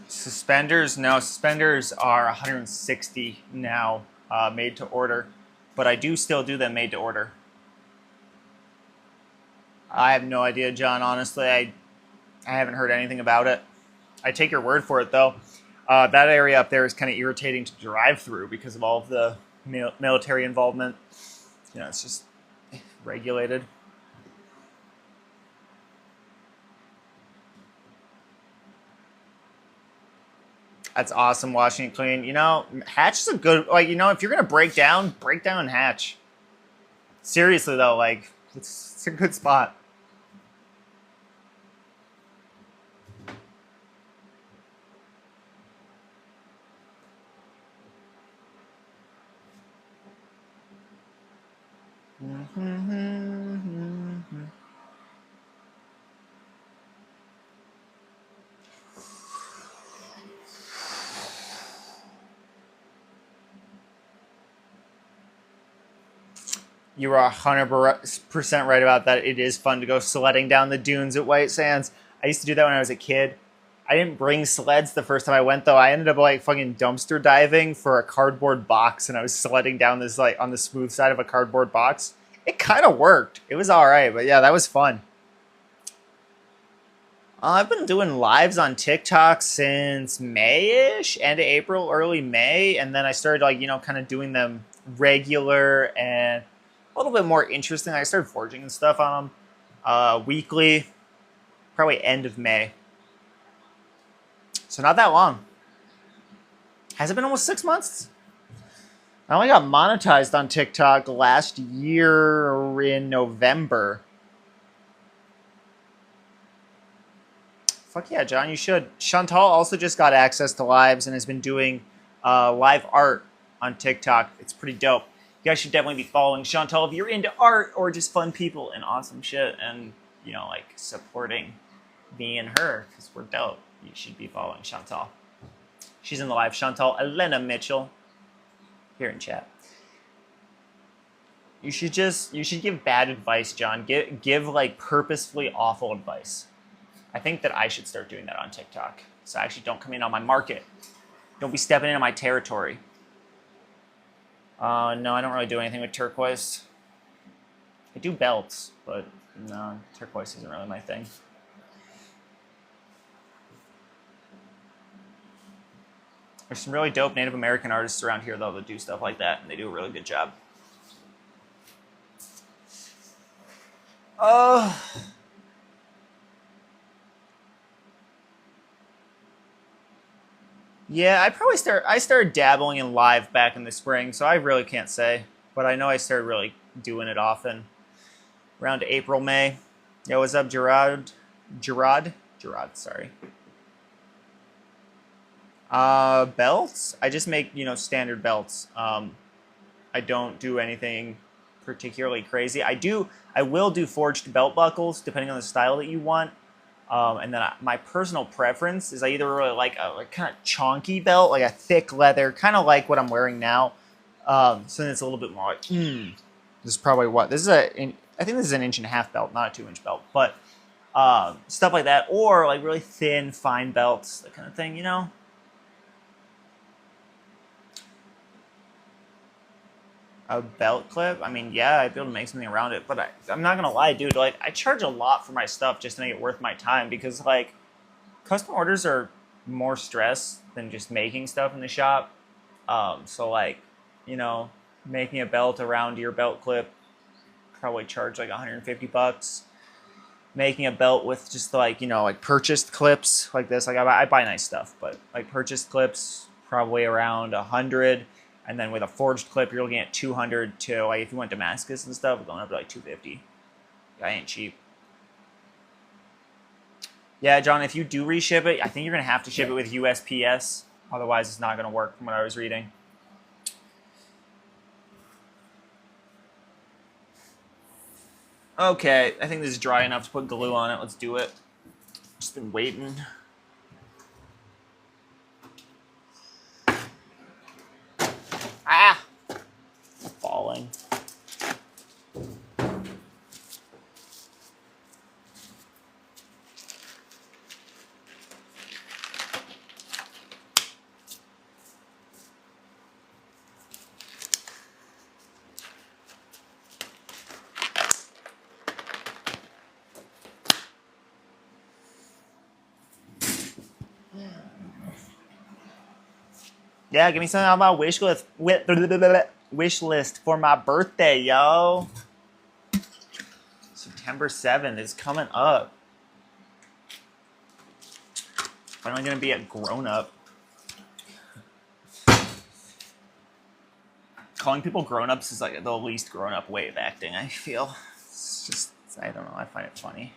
Suspenders, no, suspenders are 160 now, made to order, but I do still do them made to order. I have no idea, John. Honestly, I haven't heard anything about it. I take your word for it, though. That area up there is kind of irritating to drive through because of all of the military involvement. You know, it's just regulated. That's awesome, Washington Clean. You know, Hatch is a good, like, you know, if you're going to break down Hatch. Seriously, though, like, it's a good spot. You were 100% right about that. It is fun to go sledding down the dunes at White Sands. I used to do that when I was a kid. I didn't bring sleds the first time I went though. I ended up like fucking dumpster diving for a cardboard box, and I was sledding down this like on the smooth side of a cardboard box. It kind of worked. It was all right, but yeah, that was fun. I've been doing lives on TikTok since May-ish, end of April, early May, and then I started like, you know, kind of doing them regular and a little bit more interesting. I started forging and stuff on them weekly, probably end of May. So not that long. Has it been almost 6 months? I only got monetized on TikTok last year in November. Fuck yeah, John, you should. Chantal also just got access to lives and has been doing live art on TikTok. It's pretty dope. You guys should definitely be following Chantal if you're into art or just fun people and awesome shit and, you know, like supporting me and her because we're dope. You should be following Chantal. She's in the live. Chantal Elena Mitchell here in chat. You should give bad advice, John. Give like purposefully awful advice. I think that I should start doing that on TikTok. So actually don't come in on my market. Don't be stepping into my territory. No, I don't really do anything with turquoise. I do belts, but no, turquoise isn't really my thing. There's some really dope Native American artists around here, though, that do stuff like that, and they do a really good job. Yeah, I started dabbling in live back in the spring, so I really can't say. But I know I started really doing it often around April, May. Yo, what's up, Gerard, sorry. Belts? I just make, you know, standard belts. I don't do anything particularly crazy. I will do forged belt buckles, depending on the style that you want. And then my personal preference is I either really like a kind of chonky belt, like a thick leather, kind of like what I'm wearing now. So then it's a little bit more like, this is probably what, I think this is an 1.5 inch belt, not a 2 inch belt, but stuff like that. Or like really thin, fine belts, that kind of thing, you know? A belt clip? I mean, yeah, I'd be able to make something around it, but I'm not gonna lie, dude. Like, I charge a lot for my stuff just to make it worth my time because, like, custom orders are more stress than just making stuff in the shop. So, like, you know, making a belt around your belt clip probably charge like $150. Making a belt with just like, you know, like purchased clips like this, like I buy nice stuff, but like purchased clips probably around 100. And then with a forged clip, you're looking at 200 to, like, if you went Damascus and stuff, going up to like 250. That ain't cheap. Yeah, John, if you do reship it, I think you're going to have to ship it with USPS. Otherwise, it's not going to work from what I was reading. Okay, I think this is dry enough to put glue on it. Let's do it. Just been waiting. Ah! Falling. Yeah, give me something on my wish list for my birthday, yo. September 7th is coming up. Finally gonna be a grown-up. Calling people grown-ups is like the least grown-up way of acting, I feel. It's just, I don't know, I find it funny.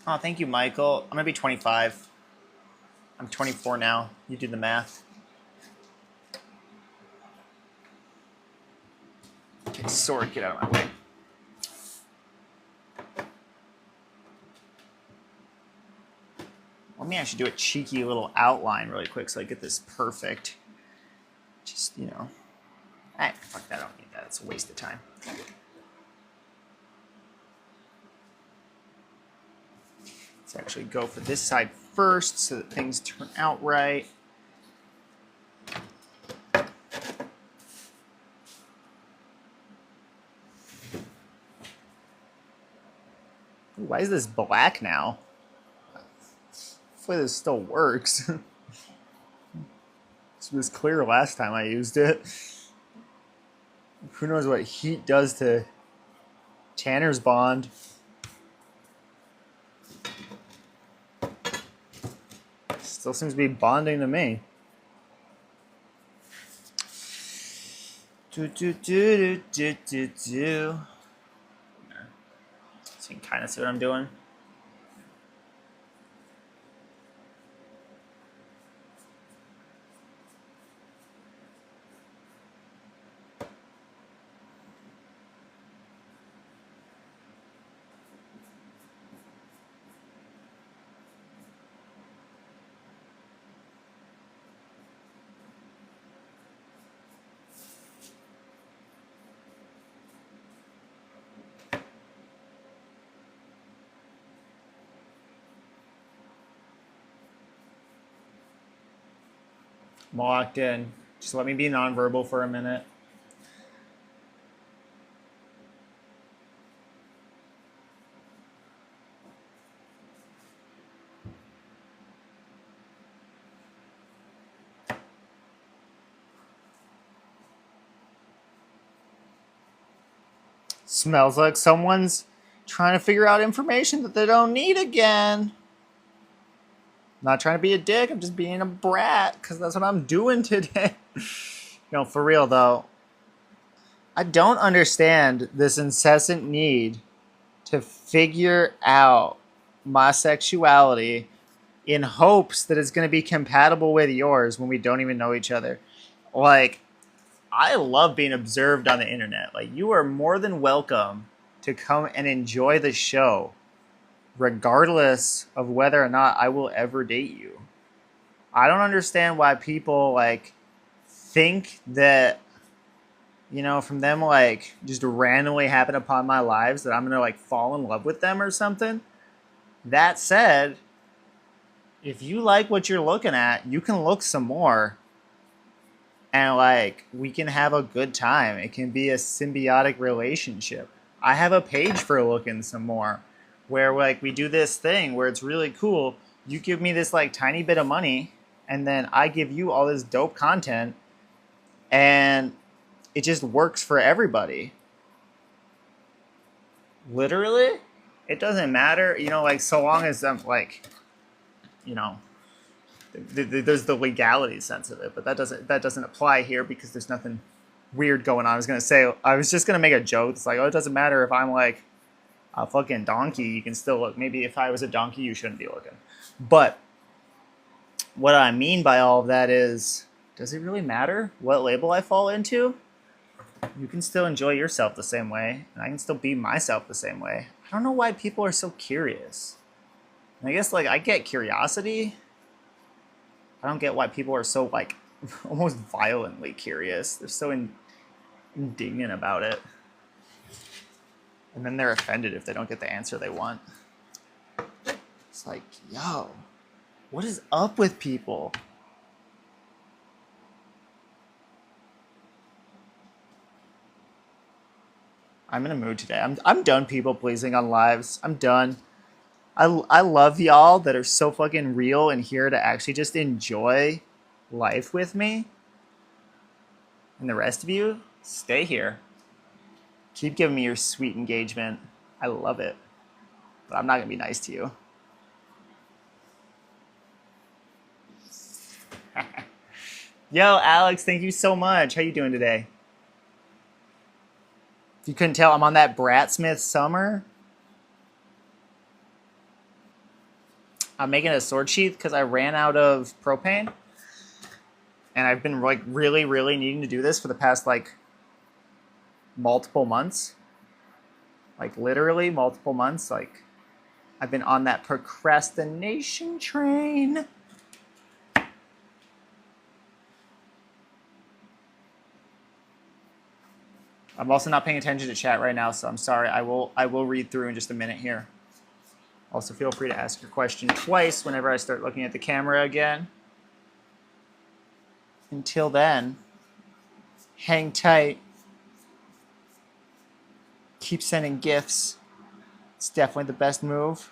Oh, thank you, Michael. I'm gonna be 25. I'm 24 now. You do the math. Okay, sword, get out of my way. Let me actually do a cheeky little outline really quick so I get this perfect. Just, you know. Fuck that, I don't need that. It's a waste of time. Let's actually go for this side first so that things turn out right. Why is this black now? Hopefully this still works. This was clear last time I used it. Who knows what heat does to Tanner's bond. Still seems to be bonding to me. So you can kind of see what I'm doing. I'm locked in. Just let me be nonverbal for a minute. Smells like someone's trying to figure out information that they don't need again. I'm not trying to be a dick, I'm just being a brat, because that's what I'm doing today. No, for real though, I don't understand this incessant need to figure out my sexuality in hopes that it's going to be compatible with yours when we don't even know each other. Like, I love being observed on the internet. Like, you are more than welcome to come and enjoy the show, regardless of whether or not I will ever date you. I don't understand why people, like, think that, you know, from them, like, just randomly happen upon my lives that I'm going to, like, fall in love with them or something. That said, if you like what you're looking at, you can look some more. And, like, we can have a good time. It can be a symbiotic relationship. I have a page for looking some more where, like, we do this thing where it's really cool. You give me this, like, tiny bit of money, and then I give you all this dope content, and it just works for everybody. Literally, it doesn't matter, you know, like, so long as I'm, like, you know, there's the legality sense of it, but that doesn't apply here because there's nothing weird going on. I was just gonna make a joke. It's like, oh, it doesn't matter if I'm like a fucking donkey, you can still look. Maybe if I was a donkey, you shouldn't be looking. But what I mean by all of that is, does it really matter what label I fall into? You can still enjoy yourself the same way, and I can still be myself the same way. I don't know why people are so curious. And I guess, like, I get curiosity. I don't get why people are so, like, almost violently curious. They're so indignant about it. And then they're offended if they don't get the answer they want. It's like, yo, what is up with people? I'm in a mood today. I'm done people pleasing on lives. I'm done. I love y'all that are so fucking real and here to actually just enjoy life with me. And the rest of you, stay here. Keep giving me your sweet engagement. I love it. But I'm not going to be nice to you. Yo, Alex, thank you so much. How you doing today? If you couldn't tell, I'm on that Bratsmith Summer. I'm making a sword sheath because I ran out of propane. And I've been, like, really, really needing to do this for the past, like, multiple months. Like, literally multiple months. Like, I've been on that procrastination train. I'm also not paying attention to chat right now, so I'm sorry. I will read through in just a minute here. Also, feel free to ask your question twice whenever I start looking at the camera again. Until then, hang tight. Keep sending gifts. It's definitely the best move.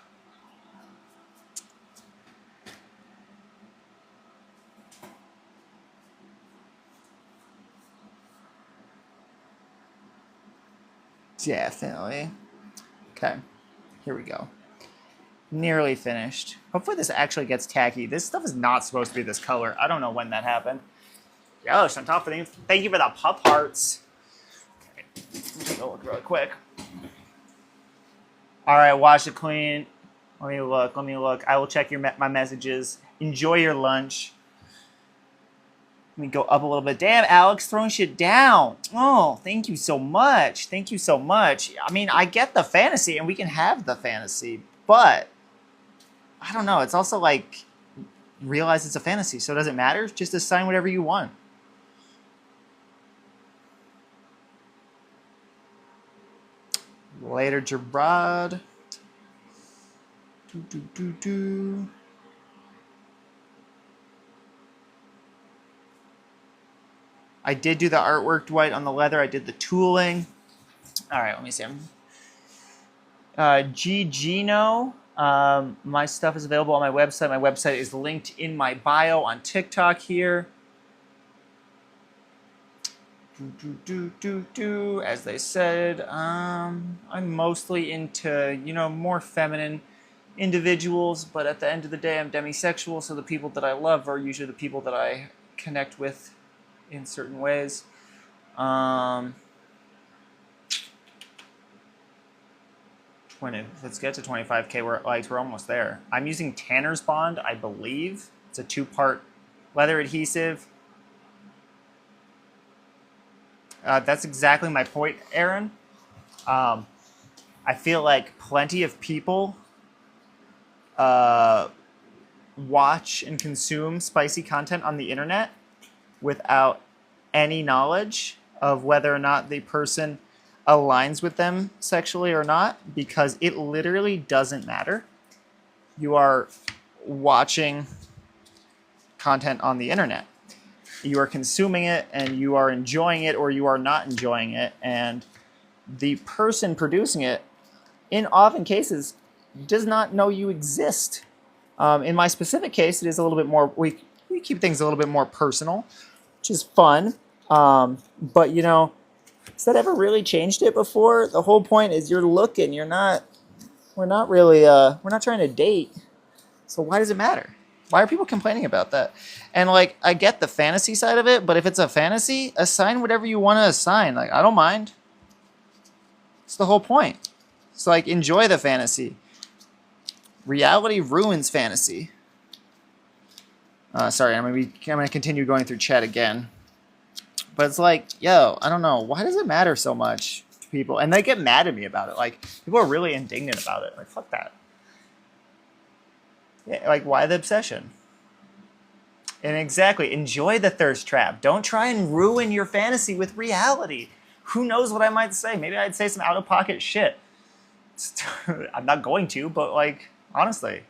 Definitely. Okay, here we go. Nearly finished. Hopefully this actually gets tacky. This stuff is not supposed to be this color. I don't know when that happened. Yo, Chantal, thank you for the pup hearts. Okay, let me take a look really quick. All right, wash it clean. Let me look. I will check my messages. Enjoy your lunch. Let me go up a little bit. Damn, Alex, throwing shit down. Oh, thank you so much. Thank you so much. I mean, I get the fantasy, and we can have the fantasy, but I don't know. It's also like, realize it's a fantasy, so does it matter? Just assign whatever you want. Later, Gerard. I did do the artwork, Dwight, on the leather. I did the tooling. All right, let me see. Gino. My stuff is available on my website. My website is linked in my bio on TikTok here. As they said, I'm mostly into, more feminine individuals, but at the end of the day, I'm demisexual, so the people that I love are usually the people that I connect with in certain ways. Let's get to 25K. We're almost there. I'm using Tanner's Bond, I believe. It's a 2-part leather adhesive. That's exactly my point, Aaron. I feel like plenty of people watch and consume spicy content on the internet without any knowledge of whether or not the person aligns with them sexually or not, because it literally doesn't matter. You are watching content on the internet. You are consuming it and you are enjoying it, or you are not enjoying it, and the person producing it, in often cases, does not know you exist. In my specific case, it is a little bit more, we keep things a little bit more personal, which is fun. But has that ever really changed it before? The whole point is you're looking, we're not trying to date. So why does it matter? Why are people complaining about that? And I get the fantasy side of it, but if it's a fantasy, assign whatever you want to assign. I don't mind. It's the whole point. It's enjoy the fantasy. Reality ruins fantasy. Sorry, I'm gonna continue going through chat again. But it's yo, I don't know. Why does it matter so much to people? And they get mad at me about it. People are really indignant about it. Fuck that. Yeah, why the obsession? And exactly, enjoy the thirst trap. Don't try and ruin your fantasy with reality. Who knows what I might say? Maybe I'd say some out-of-pocket shit. I'm not going to, but honestly.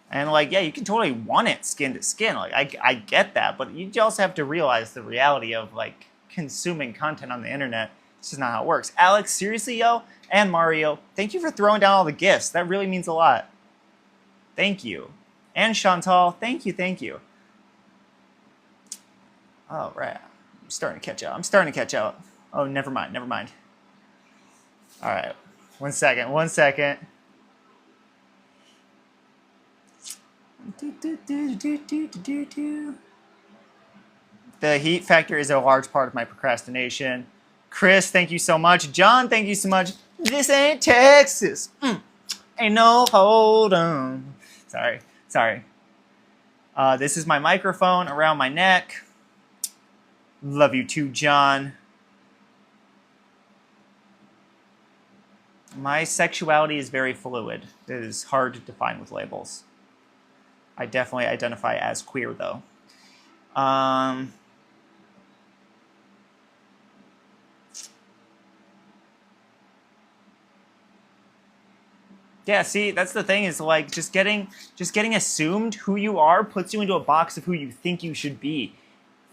And yeah, you can totally want it skin to skin. I get that, but you also have to realize the reality of consuming content on the internet. This is not how it works. Alex, seriously, yo, and Mario, thank you for throwing down all the gifts. That really means a lot. Thank you. And Chantal, thank you. Oh, right. I'm starting to catch up. Oh, never mind. All right. One second. The heat factor is a large part of my procrastination. Chris, thank you so much. John, thank you so much. This ain't Texas. Ain't no hold on. Sorry. This is my microphone around my neck. Love you too, John. My sexuality is very fluid. It is hard to define with labels. I definitely identify as queer, though. Yeah, see, that's the thing, is like just getting assumed who you are puts you into a box of who you think you should be.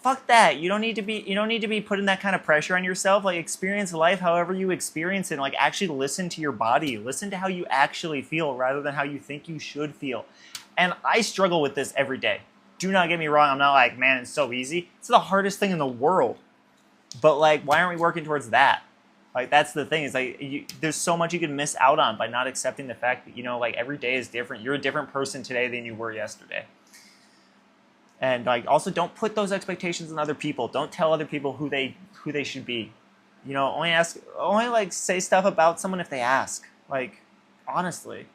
Fuck that. You don't need to be putting that kind of pressure on yourself. Like, experience life however you experience it, and like actually listen to your body. Listen to how you actually feel rather than how you think you should feel. And I struggle with this every day. Do not get me wrong, I'm not like, man, it's so easy. It's the hardest thing in the world. But like, why aren't we working towards that? Like, that's the thing, is like, there's so much you can miss out on by not accepting the fact that, you know, like, every day is different. You're a different person today than you were yesterday. And like, also, don't put those expectations on other people. Don't tell other people who they should be. You know, only like say stuff about someone if they ask. Like, honestly,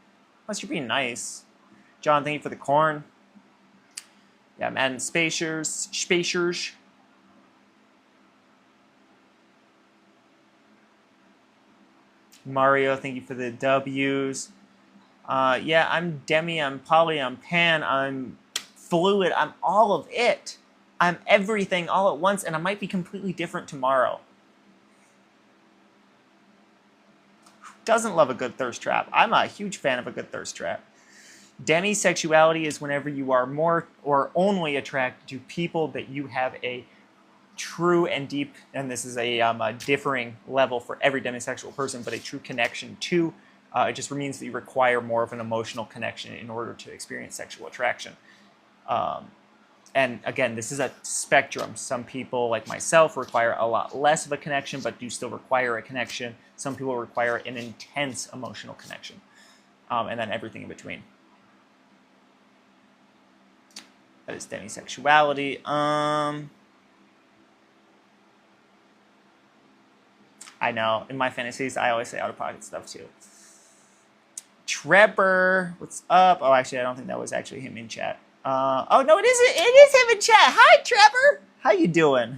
unless you're being nice. John, thank you for the corn. Yeah, man, spacers. Mario, thank you for the W's. Yeah, I'm Demi, I'm Poly, I'm Pan, I'm fluid, I'm all of it. I'm everything all at once, and I might be completely different tomorrow. Doesn't love a good thirst trap? I'm a huge fan of a good thirst trap. Demisexuality is whenever you are more or only attracted to people that you have a true and deep, and this is a differing level for every demisexual person, but a true connection to. It just means that you require more of an emotional connection in order to experience sexual attraction. And again, this is a spectrum. Some people, like myself, require a lot less of a connection, but do still require a connection. Some people require an intense emotional connection, and then everything in between. That is demisexuality. I know, in my fantasies, I always say out-of-pocket stuff, too. Trevor, what's up? Oh, actually, I don't think that was actually him in chat. Oh, no, it is him in chat. Hi, Trevor. How you doing?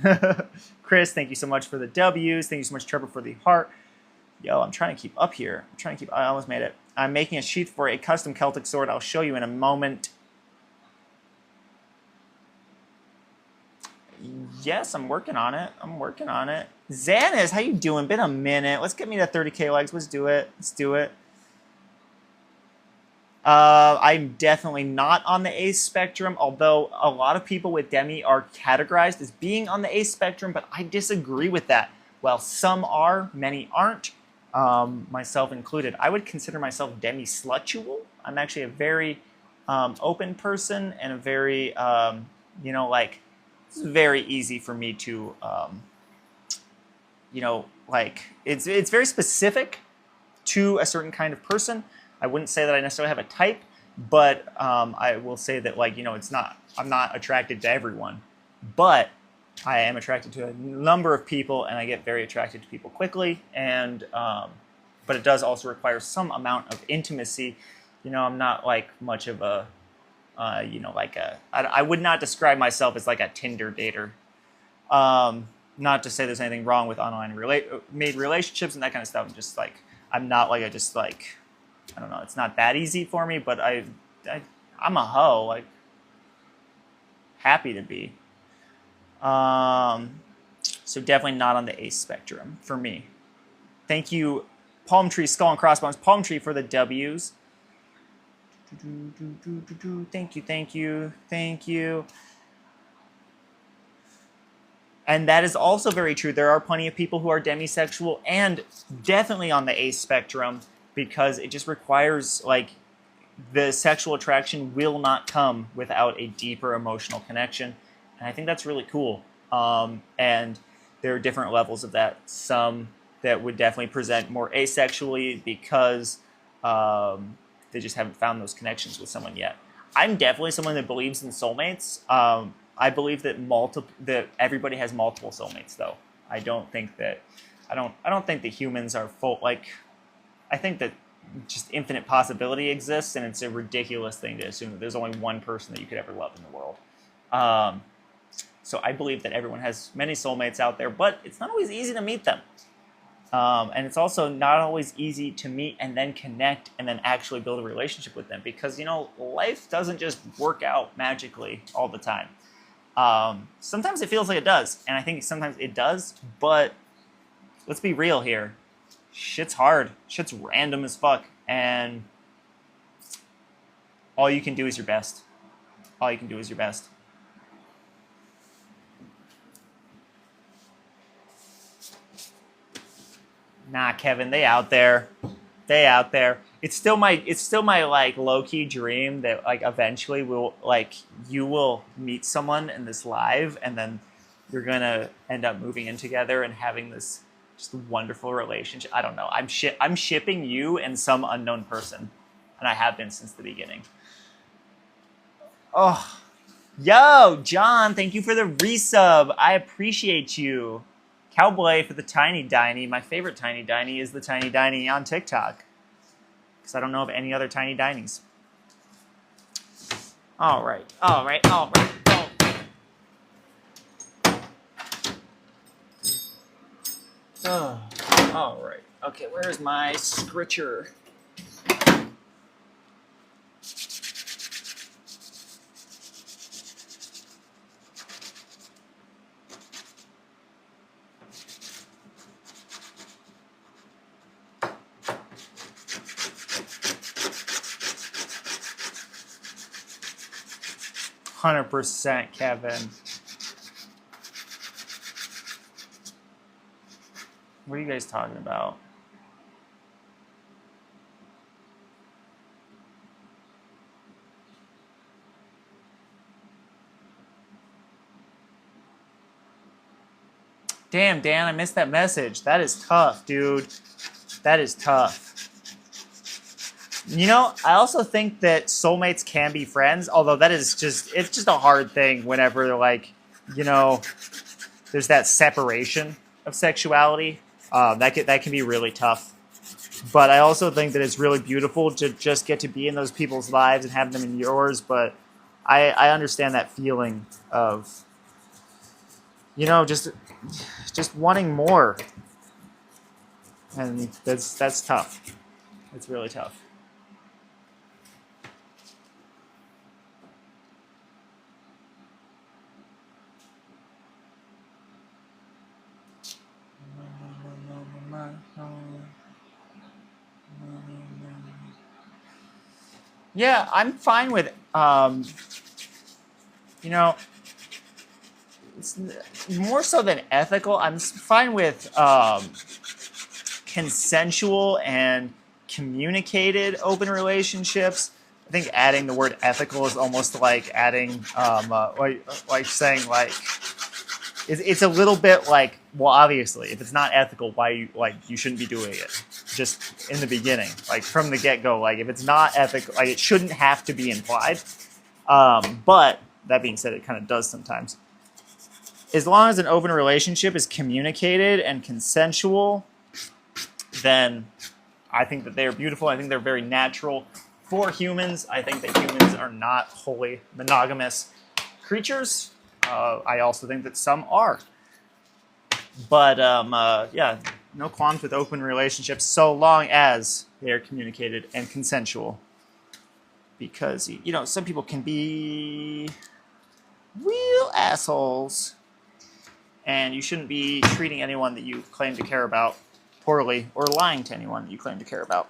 Chris, thank you so much for the W's. Thank you so much, Trevor, for the heart. Yo, I'm trying to keep up here. I almost made it. I'm making a sheath for a custom Celtic sword. I'll show you in a moment. Yes, I'm working on it. Xanis, how you doing? Been a minute. Let's get me to 30K likes. Let's do it. I'm definitely not on the ace spectrum, although a lot of people with demi are categorized as being on the ace spectrum, but I disagree with that. While some are, many aren't, myself included. I would consider myself demi-slutual. I'm actually a very open person and a very, you know, like, it's very easy for me to, you know, like, it's very specific to a certain kind of person. I wouldn't say that I necessarily have a type, but I will say that, like, you know, I'm not attracted to everyone, but I am attracted to a number of people, and I get very attracted to people quickly, and but it does also require some amount of intimacy. You know, I'm not like much of a, you know, like I would not describe myself as like a Tinder dater. Not to say there's anything wrong with online made relationships and that kind of stuff. I'm just like, I'm not like I don't know, it's not that easy for me, but I'm a hoe, like, happy to be. So definitely not on the ace spectrum for me. Thank you, Palm Tree, Skull and Crossbones, Palm Tree, for the W's. Thank you. And that is also very true. There are plenty of people who are demisexual and definitely on the ace spectrum, because it just requires, like, the sexual attraction will not come without a deeper emotional connection. And I think that's really cool. And there are different levels of that. Some that would definitely present more asexually because they just haven't found those connections with someone yet. I'm definitely someone that believes in soulmates. I believe that everybody has multiple soulmates, though. I don't think that humans are full. Like, I think that just infinite possibility exists, and it's a ridiculous thing to assume that there's only one person that you could ever love in the world. So I believe that everyone has many soulmates out there, but it's not always easy to meet them. And it's also not always easy to meet and then connect and then actually build a relationship with them because, you know, life doesn't just work out magically all the time. Sometimes it feels like it does, and I think sometimes it does, but let's be real here. Shit's hard. Shit's random as fuck, and all you can do is your best. All you can do is your best. Nah, Kevin, they out there. They out there. It's still my like low-key dream that like eventually you will meet someone in this live and then you're gonna end up moving in together and having this just wonderful relationship. I don't know. I'm shipping you and some unknown person. And I have been since the beginning. Oh. Yo, John, thank you for the resub. I appreciate you. Cowboy for the Tiny Diny. My favorite Tiny Diny is the Tiny Diny on TikTok. Because I don't know of any other Tiny Dinies. All right. Oh. All right. Okay, where's my scritcher? 100%, Kevin. What are you guys talking about? Damn, Dan, I missed that message. That is tough, dude. That is tough. You know, I also think that soulmates can be friends, although it's just a hard thing whenever, like, you know, there's that separation of sexuality. That can be really tough. But I also think that it's really beautiful to just get to be in those people's lives and have them in yours. But I understand that feeling of, you know, just wanting more. And that's tough. It's really tough. Yeah, I'm fine with, you know, it's more so than ethical. I'm fine with consensual and communicated open relationships. I think adding the word ethical is almost like adding, like saying like, it's a little bit like, well, obviously, if it's not ethical, why you shouldn't be doing it. Just in the beginning, like from the get-go, like if it's not ethical, like it shouldn't have to be implied. But that being said, it kind of does sometimes. As long as an open relationship is communicated and consensual, then I think that they are beautiful. I think they're very natural for humans. I think that humans are not wholly monogamous creatures. I also think that some are. But yeah, no qualms with open relationships so long as they are communicated and consensual. Because, you know, some people can be real assholes. And you shouldn't be treating anyone that you claim to care about poorly or lying to anyone that you claim to care about.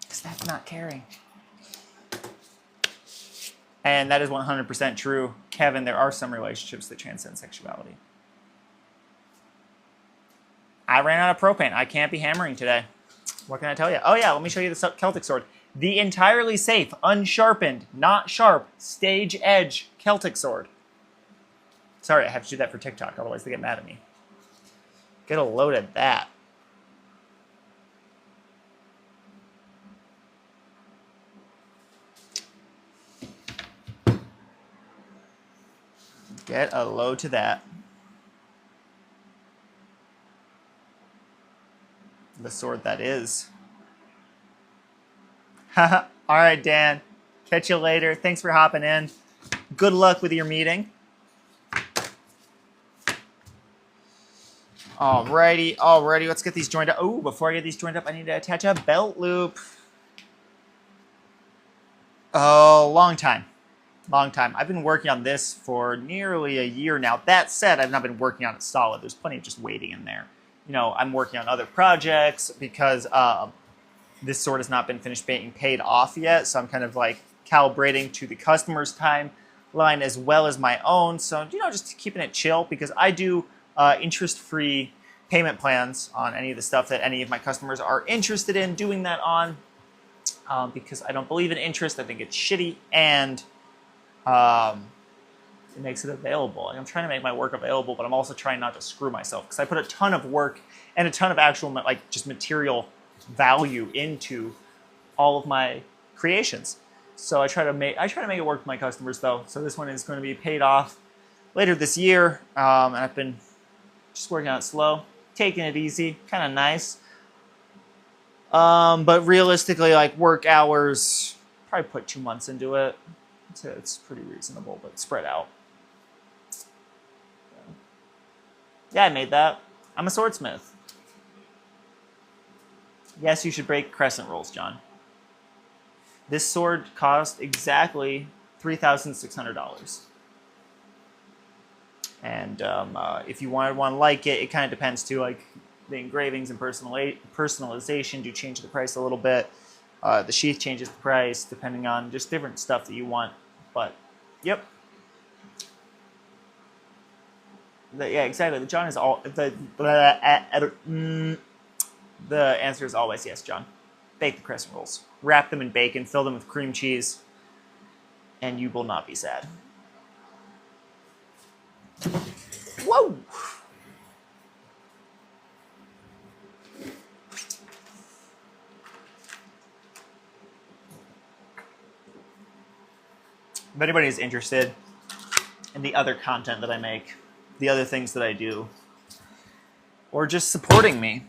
Because that's not caring. And that is 100% true. Kevin, there are some relationships that transcend sexuality. I ran out of propane. I can't be hammering today. What can I tell you? Oh yeah, let me show you the Celtic sword. The entirely safe, unsharpened, not sharp, stage edge Celtic sword. Sorry, I have to do that for TikTok, otherwise they get mad at me. Get a load of that. Get a load to that. The sword that is. All right, Dan. Catch you later. Thanks for hopping in. Good luck with your meeting. Alrighty, let's get these joined up. Oh, before I get these joined up, I need to attach a belt loop. Oh, long time. I've been working on this for nearly a year now. That said, I've not been working on it solid. There's plenty of just waiting in there. You know, I'm working on other projects because this sword has not been finished being paid off yet. So I'm kind of like calibrating to the customer's timeline as well as my own. So, you know, just keeping it chill because I do interest-free payment plans on any of the stuff that any of my customers are interested in doing that on. Because I don't believe in interest. I think it's shitty, and it makes it available. Like, I'm trying to make my work available, but I'm also trying not to screw myself because I put a ton of work and a ton of actual like just material value into all of my creations. So I try to make it work for my customers though. So this one is going to be paid off later this year, and I've been just working on it slow, taking it easy, kind of nice. But realistically, like work hours, probably put 2 months into it. So it's pretty reasonable, but spread out. Yeah, I made that. I'm a swordsmith. Yes, you should break crescent rolls, John. This sword cost exactly $3,600. And if you wanted one like it, it kind of depends too. Like the engravings and personalization do change the price a little bit. The sheath changes the price depending on just different stuff that you want. But, yep. Yeah, exactly. The John is all the answer is always yes, John. Bake the crescent rolls. Wrap them in bacon. Fill them with cream cheese, and you will not be sad. Whoa! If anybody is interested in the other content that I make, the other things that I do, or just supporting me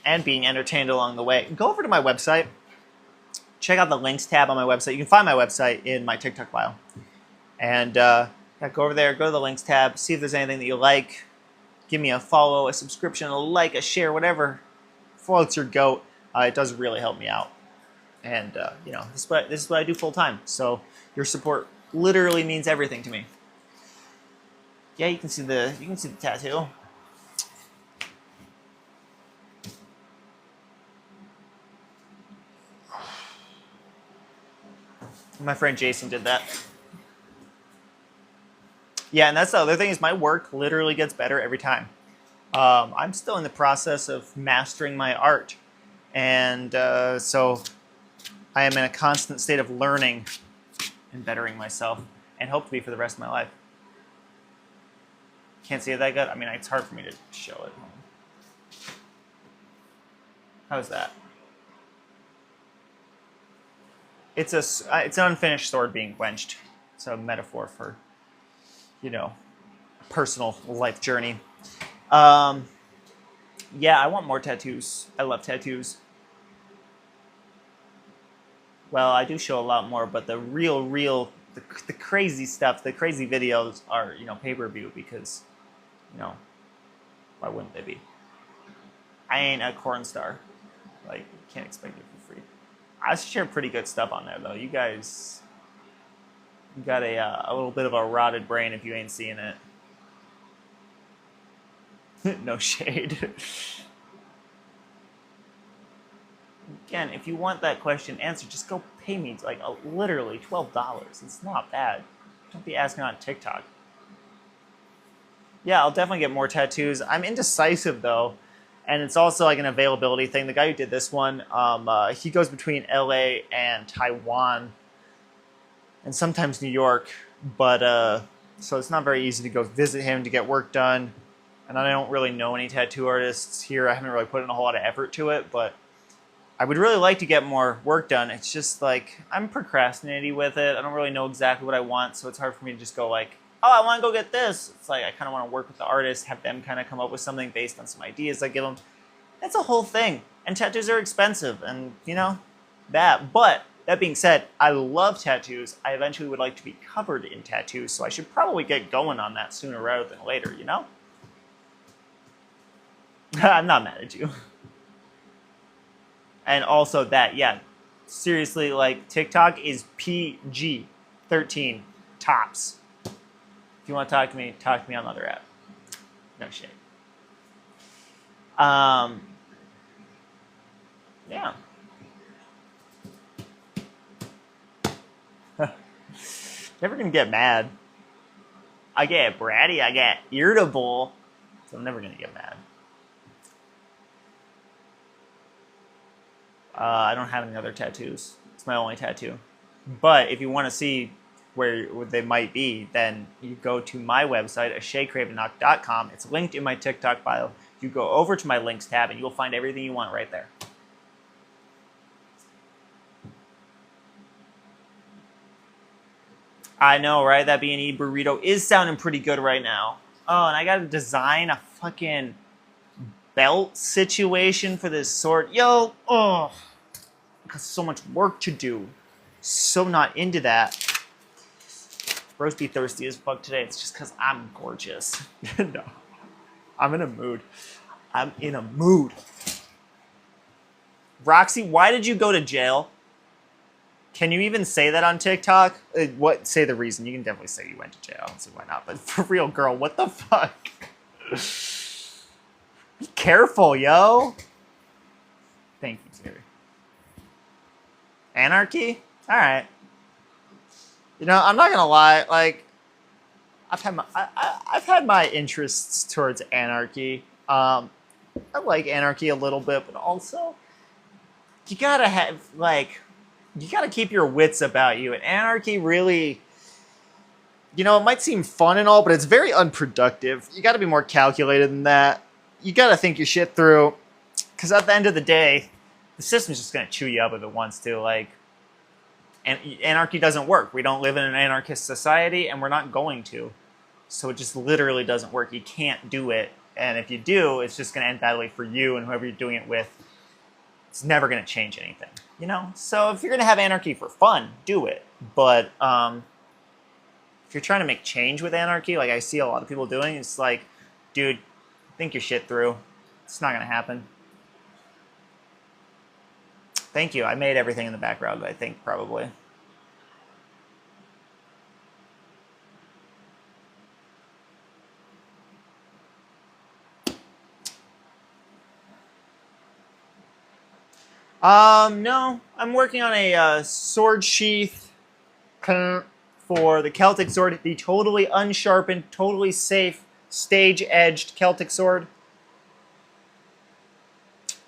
and being entertained along the way, go over to my website. Check out the links tab on my website. You can find my website in my TikTok bio. And go over there, go to the links tab, see if there's anything that you like. Give me a follow, a subscription, a like, a share, whatever floats your goat. It does really help me out. And, you know, this is what I do full time. So your support literally means everything to me. Yeah, you can see the tattoo. My friend Jason did that. Yeah, and that's the other thing is my work literally gets better every time. I'm still in the process of mastering my art. And so I am in a constant state of learning and bettering myself, and hope to be for the rest of my life. Can't see it that good? I mean, it's hard for me to show it. How's that? It's an unfinished sword being quenched. It's a metaphor for, you know, personal life journey. Yeah, I want more tattoos. I love tattoos. Well, I do show a lot more, but the the crazy stuff, the crazy videos are, you know, pay-per-view because, you know, why wouldn't they be? I ain't a corn star. Like, can't expect it for free. I share pretty good stuff on there, though. You guys, you got a little bit of a rotted brain if you ain't seeing it. No shade. Again, if you want that question answered, just go pay me like literally $12. It's not bad. Don't be asking on TikTok. Yeah, I'll definitely get more tattoos. I'm indecisive though, and it's also like an availability thing. The guy who did this one, he goes between LA and Taiwan, and sometimes New York. But so it's not very easy to go visit him to get work done. And I don't really know any tattoo artists here. I haven't really put in a whole lot of effort to it, but I would really like to get more work done. It's just like, I'm procrastinating with it. I don't really know exactly what I want, so it's hard for me to just go like, oh, I want to go get this. It's like, I kind of want to work with the artist, have them kind of come up with something based on some ideas I give them. That's a whole thing. And tattoos are expensive, and you know, that. But that being said, I love tattoos. I eventually would like to be covered in tattoos, so I should probably get going on that sooner rather than later, you know? I'm not mad at you. And also that, yeah, seriously, like TikTok is PG-13 tops. If you want to talk to me on the other app. No shit. Yeah. Never gonna get mad. I get bratty, I get irritable, so I'm never gonna get mad. I don't have any other tattoos. It's my only tattoo. But if you want to see where they might be, then you go to my website, ashecravenock.com. It's linked in my TikTok bio. You go over to my links tab and you'll find everything you want right there. I know, right? That B&E burrito is sounding pretty good right now. Oh, and I got to design a fucking belt situation for this sword. Yo, oh, got so much work to do. So not into that. Bros be thirsty as fuck today. It's just because I'm gorgeous. No, I'm in a mood. I'm in a mood. Roxy, why did you go to jail? Can you even say that on TikTok? Say the reason. You can definitely say you went to jail. I don't see why not. But for real, girl, what the fuck? Be careful, yo. Thank you, Siri. Anarchy? All right. You know, I'm not gonna lie. Like, I've had my interests towards anarchy. I like anarchy a little bit, but also you gotta have you gotta keep your wits about you. And anarchy really, you know, it might seem fun and all, but it's very unproductive. You gotta be more calculated than that. You gotta think your shit through, because at the end of the day, the system's just gonna chew you up if it wants to. Like, and anarchy doesn't work. We don't live in an anarchist society, and we're not going to. So it just literally doesn't work. You can't do it. And if you do, it's just going to end badly for you and whoever you're doing it with. It's never going to change anything, you know? So if you're going to have anarchy for fun, do it. But if you're trying to make change with anarchy, like I see a lot of people doing, it's like, dude, think your shit through. It's not going to happen. Thank you. I made everything in the background, I think, probably. No, I'm working on a sword sheath for the Celtic sword, the totally unsharpened, totally safe, stage-edged Celtic sword.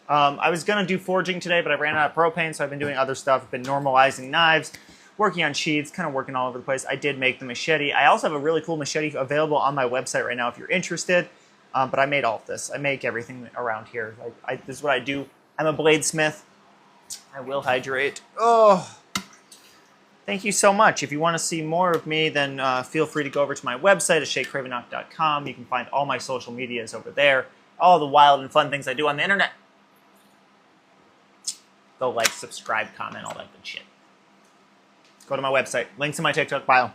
I was going to do forging today, but I ran out of propane, so I've been doing other stuff. I've been normalizing knives, working on sheaths, kind of working all over the place. I did make the machete. I also have a really cool machete available on my website right now if you're interested. But I made all of this. I make everything around here. This is what I do. I'm a bladesmith. I will hydrate. Oh, thank you so much. If you want to see more of me, then feel free to go over to my website, ashecravenock.com. You can find all my social medias over there. All the wild and fun things I do on the internet. Go like, subscribe, comment, all that good shit. Go to my website. Links in my TikTok bio.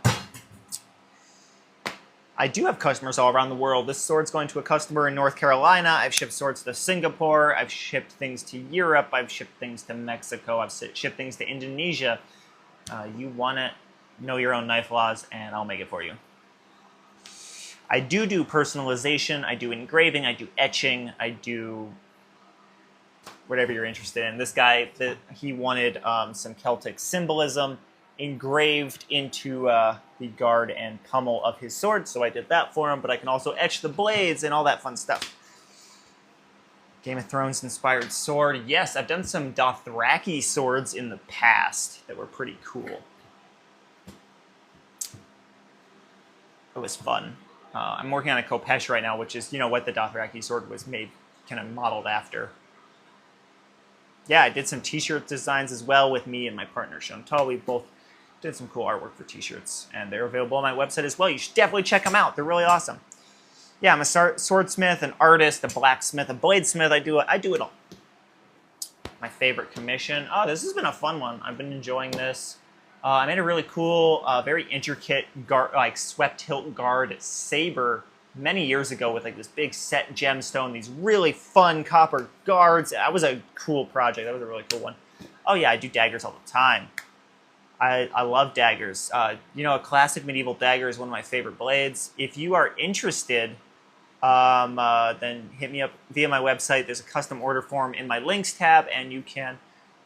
I do have customers all around the world. This sword's going to a customer in North Carolina. I've shipped swords to Singapore. I've shipped things to Europe. I've shipped things to Mexico. I've shipped things to Indonesia. You want it, know your own knife laws, and I'll make it for you. I do personalization. I do engraving. I do etching. I do whatever you're interested in. This guy, he wanted some Celtic symbolism engraved into the guard and pommel of his sword, so I did that for him, but I can also etch the blades and all that fun stuff. Game of Thrones inspired sword. Yes, I've done some Dothraki swords in the past that were pretty cool. It was fun. I'm working on a Kopesh right now, which is, you know, what the Dothraki sword was made, kind of modeled after. Yeah, I did some t-shirt designs as well with me and my partner, Chantal. We both did some cool artwork for t-shirts, and they're available on my website as well. You should definitely check them out. They're really awesome. Yeah, I'm a swordsmith, an artist, a blacksmith, a bladesmith. I do it all. My favorite commission. Oh, this has been a fun one. I've been enjoying this. I made a really cool, very intricate guard, like swept hilt guard saber many years ago with like this big set gemstone, these really fun copper guards. That was a cool project. That was a really cool one. Oh yeah, I do daggers all the time. I love daggers. You know, a classic medieval dagger is one of my favorite blades. If you are interested, then hit me up via my website. There's a custom order form in my links tab, and you can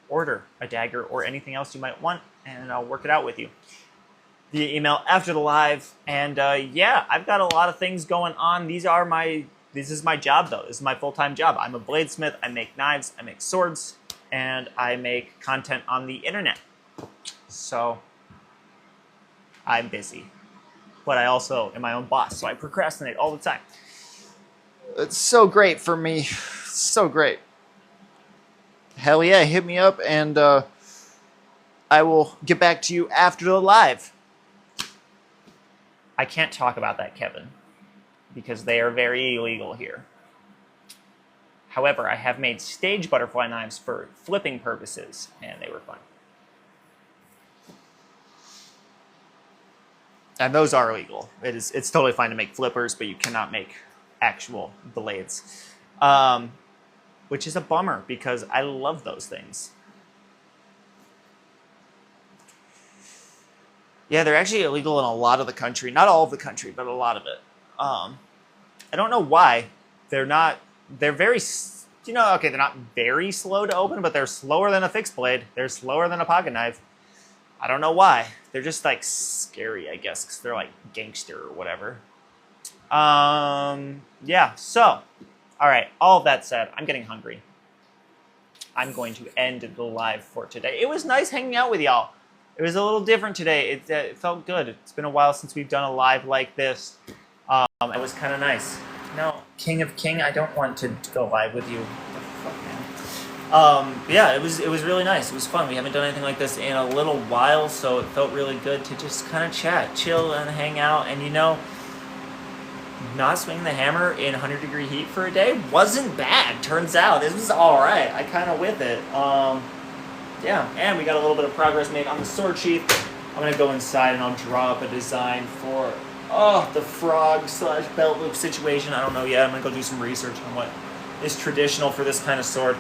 order a dagger or anything else you might want, and I'll work it out with you via email after the live. And yeah, I've got a lot of things going on. This is my job, though. This is my full-time job. I'm a bladesmith. I make knives, I make swords, and I make content on the internet. So I'm busy, but I also am my own boss, so I procrastinate all the time. It's so great for me. So great. Hell yeah, hit me up, and I will get back to you after the live. I can't talk about that, Kevin, because they are very illegal here. However, I have made stage butterfly knives for flipping purposes, and they were fun. And those are illegal. It's totally fine to make flippers, but you cannot make actual blades. Which is a bummer, because I love those things. Yeah, they're actually illegal in a lot of the country. Not all of the country, but a lot of it. I don't know why. They're very, you know, okay, they're not very slow to open, but they're slower than a fixed blade. They're slower than a pocket knife. I don't know why. They're just like scary, I guess, because they're like gangster or whatever. Yeah, so, all right, all of that said, I'm getting hungry. I'm going to end the live for today. It was nice hanging out with y'all. It was a little different today. It felt good. It's been a while since we've done a live like this. It was kind of nice. No, King of King, I don't want to go live with you. Fuck, man. Yeah, it was really nice. It was fun. We haven't done anything like this in a little while, so it felt really good to just kind of chat, chill, and hang out. And you know, not swinging the hammer in 100-degree heat for a day wasn't bad. Turns out it was all right. I kind of with it. Yeah, and we got a little bit of progress made on the sword sheath. I'm gonna go inside and I'll draw up a design for the frog / belt loop situation. I don't know yet. I'm gonna go do some research on what is traditional for this kind of sword.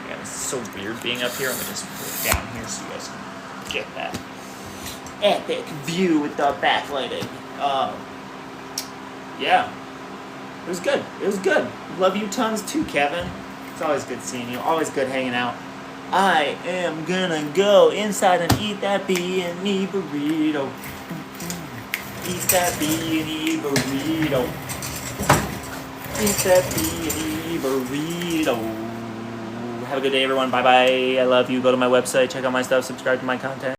Yeah, it's so weird being up here. I'm gonna just put it down here so you guys can get that epic view with the backlighting. Yeah, it was good. It was good. Love you tons too, Kevin. It's always good seeing you. Always good hanging out. I am gonna go inside and eat that B&E burrito. Eat that B&E burrito. Eat that B&E burrito. Have a good day, everyone. Bye-bye. I love you. Go to my website. Check out my stuff. Subscribe to my content.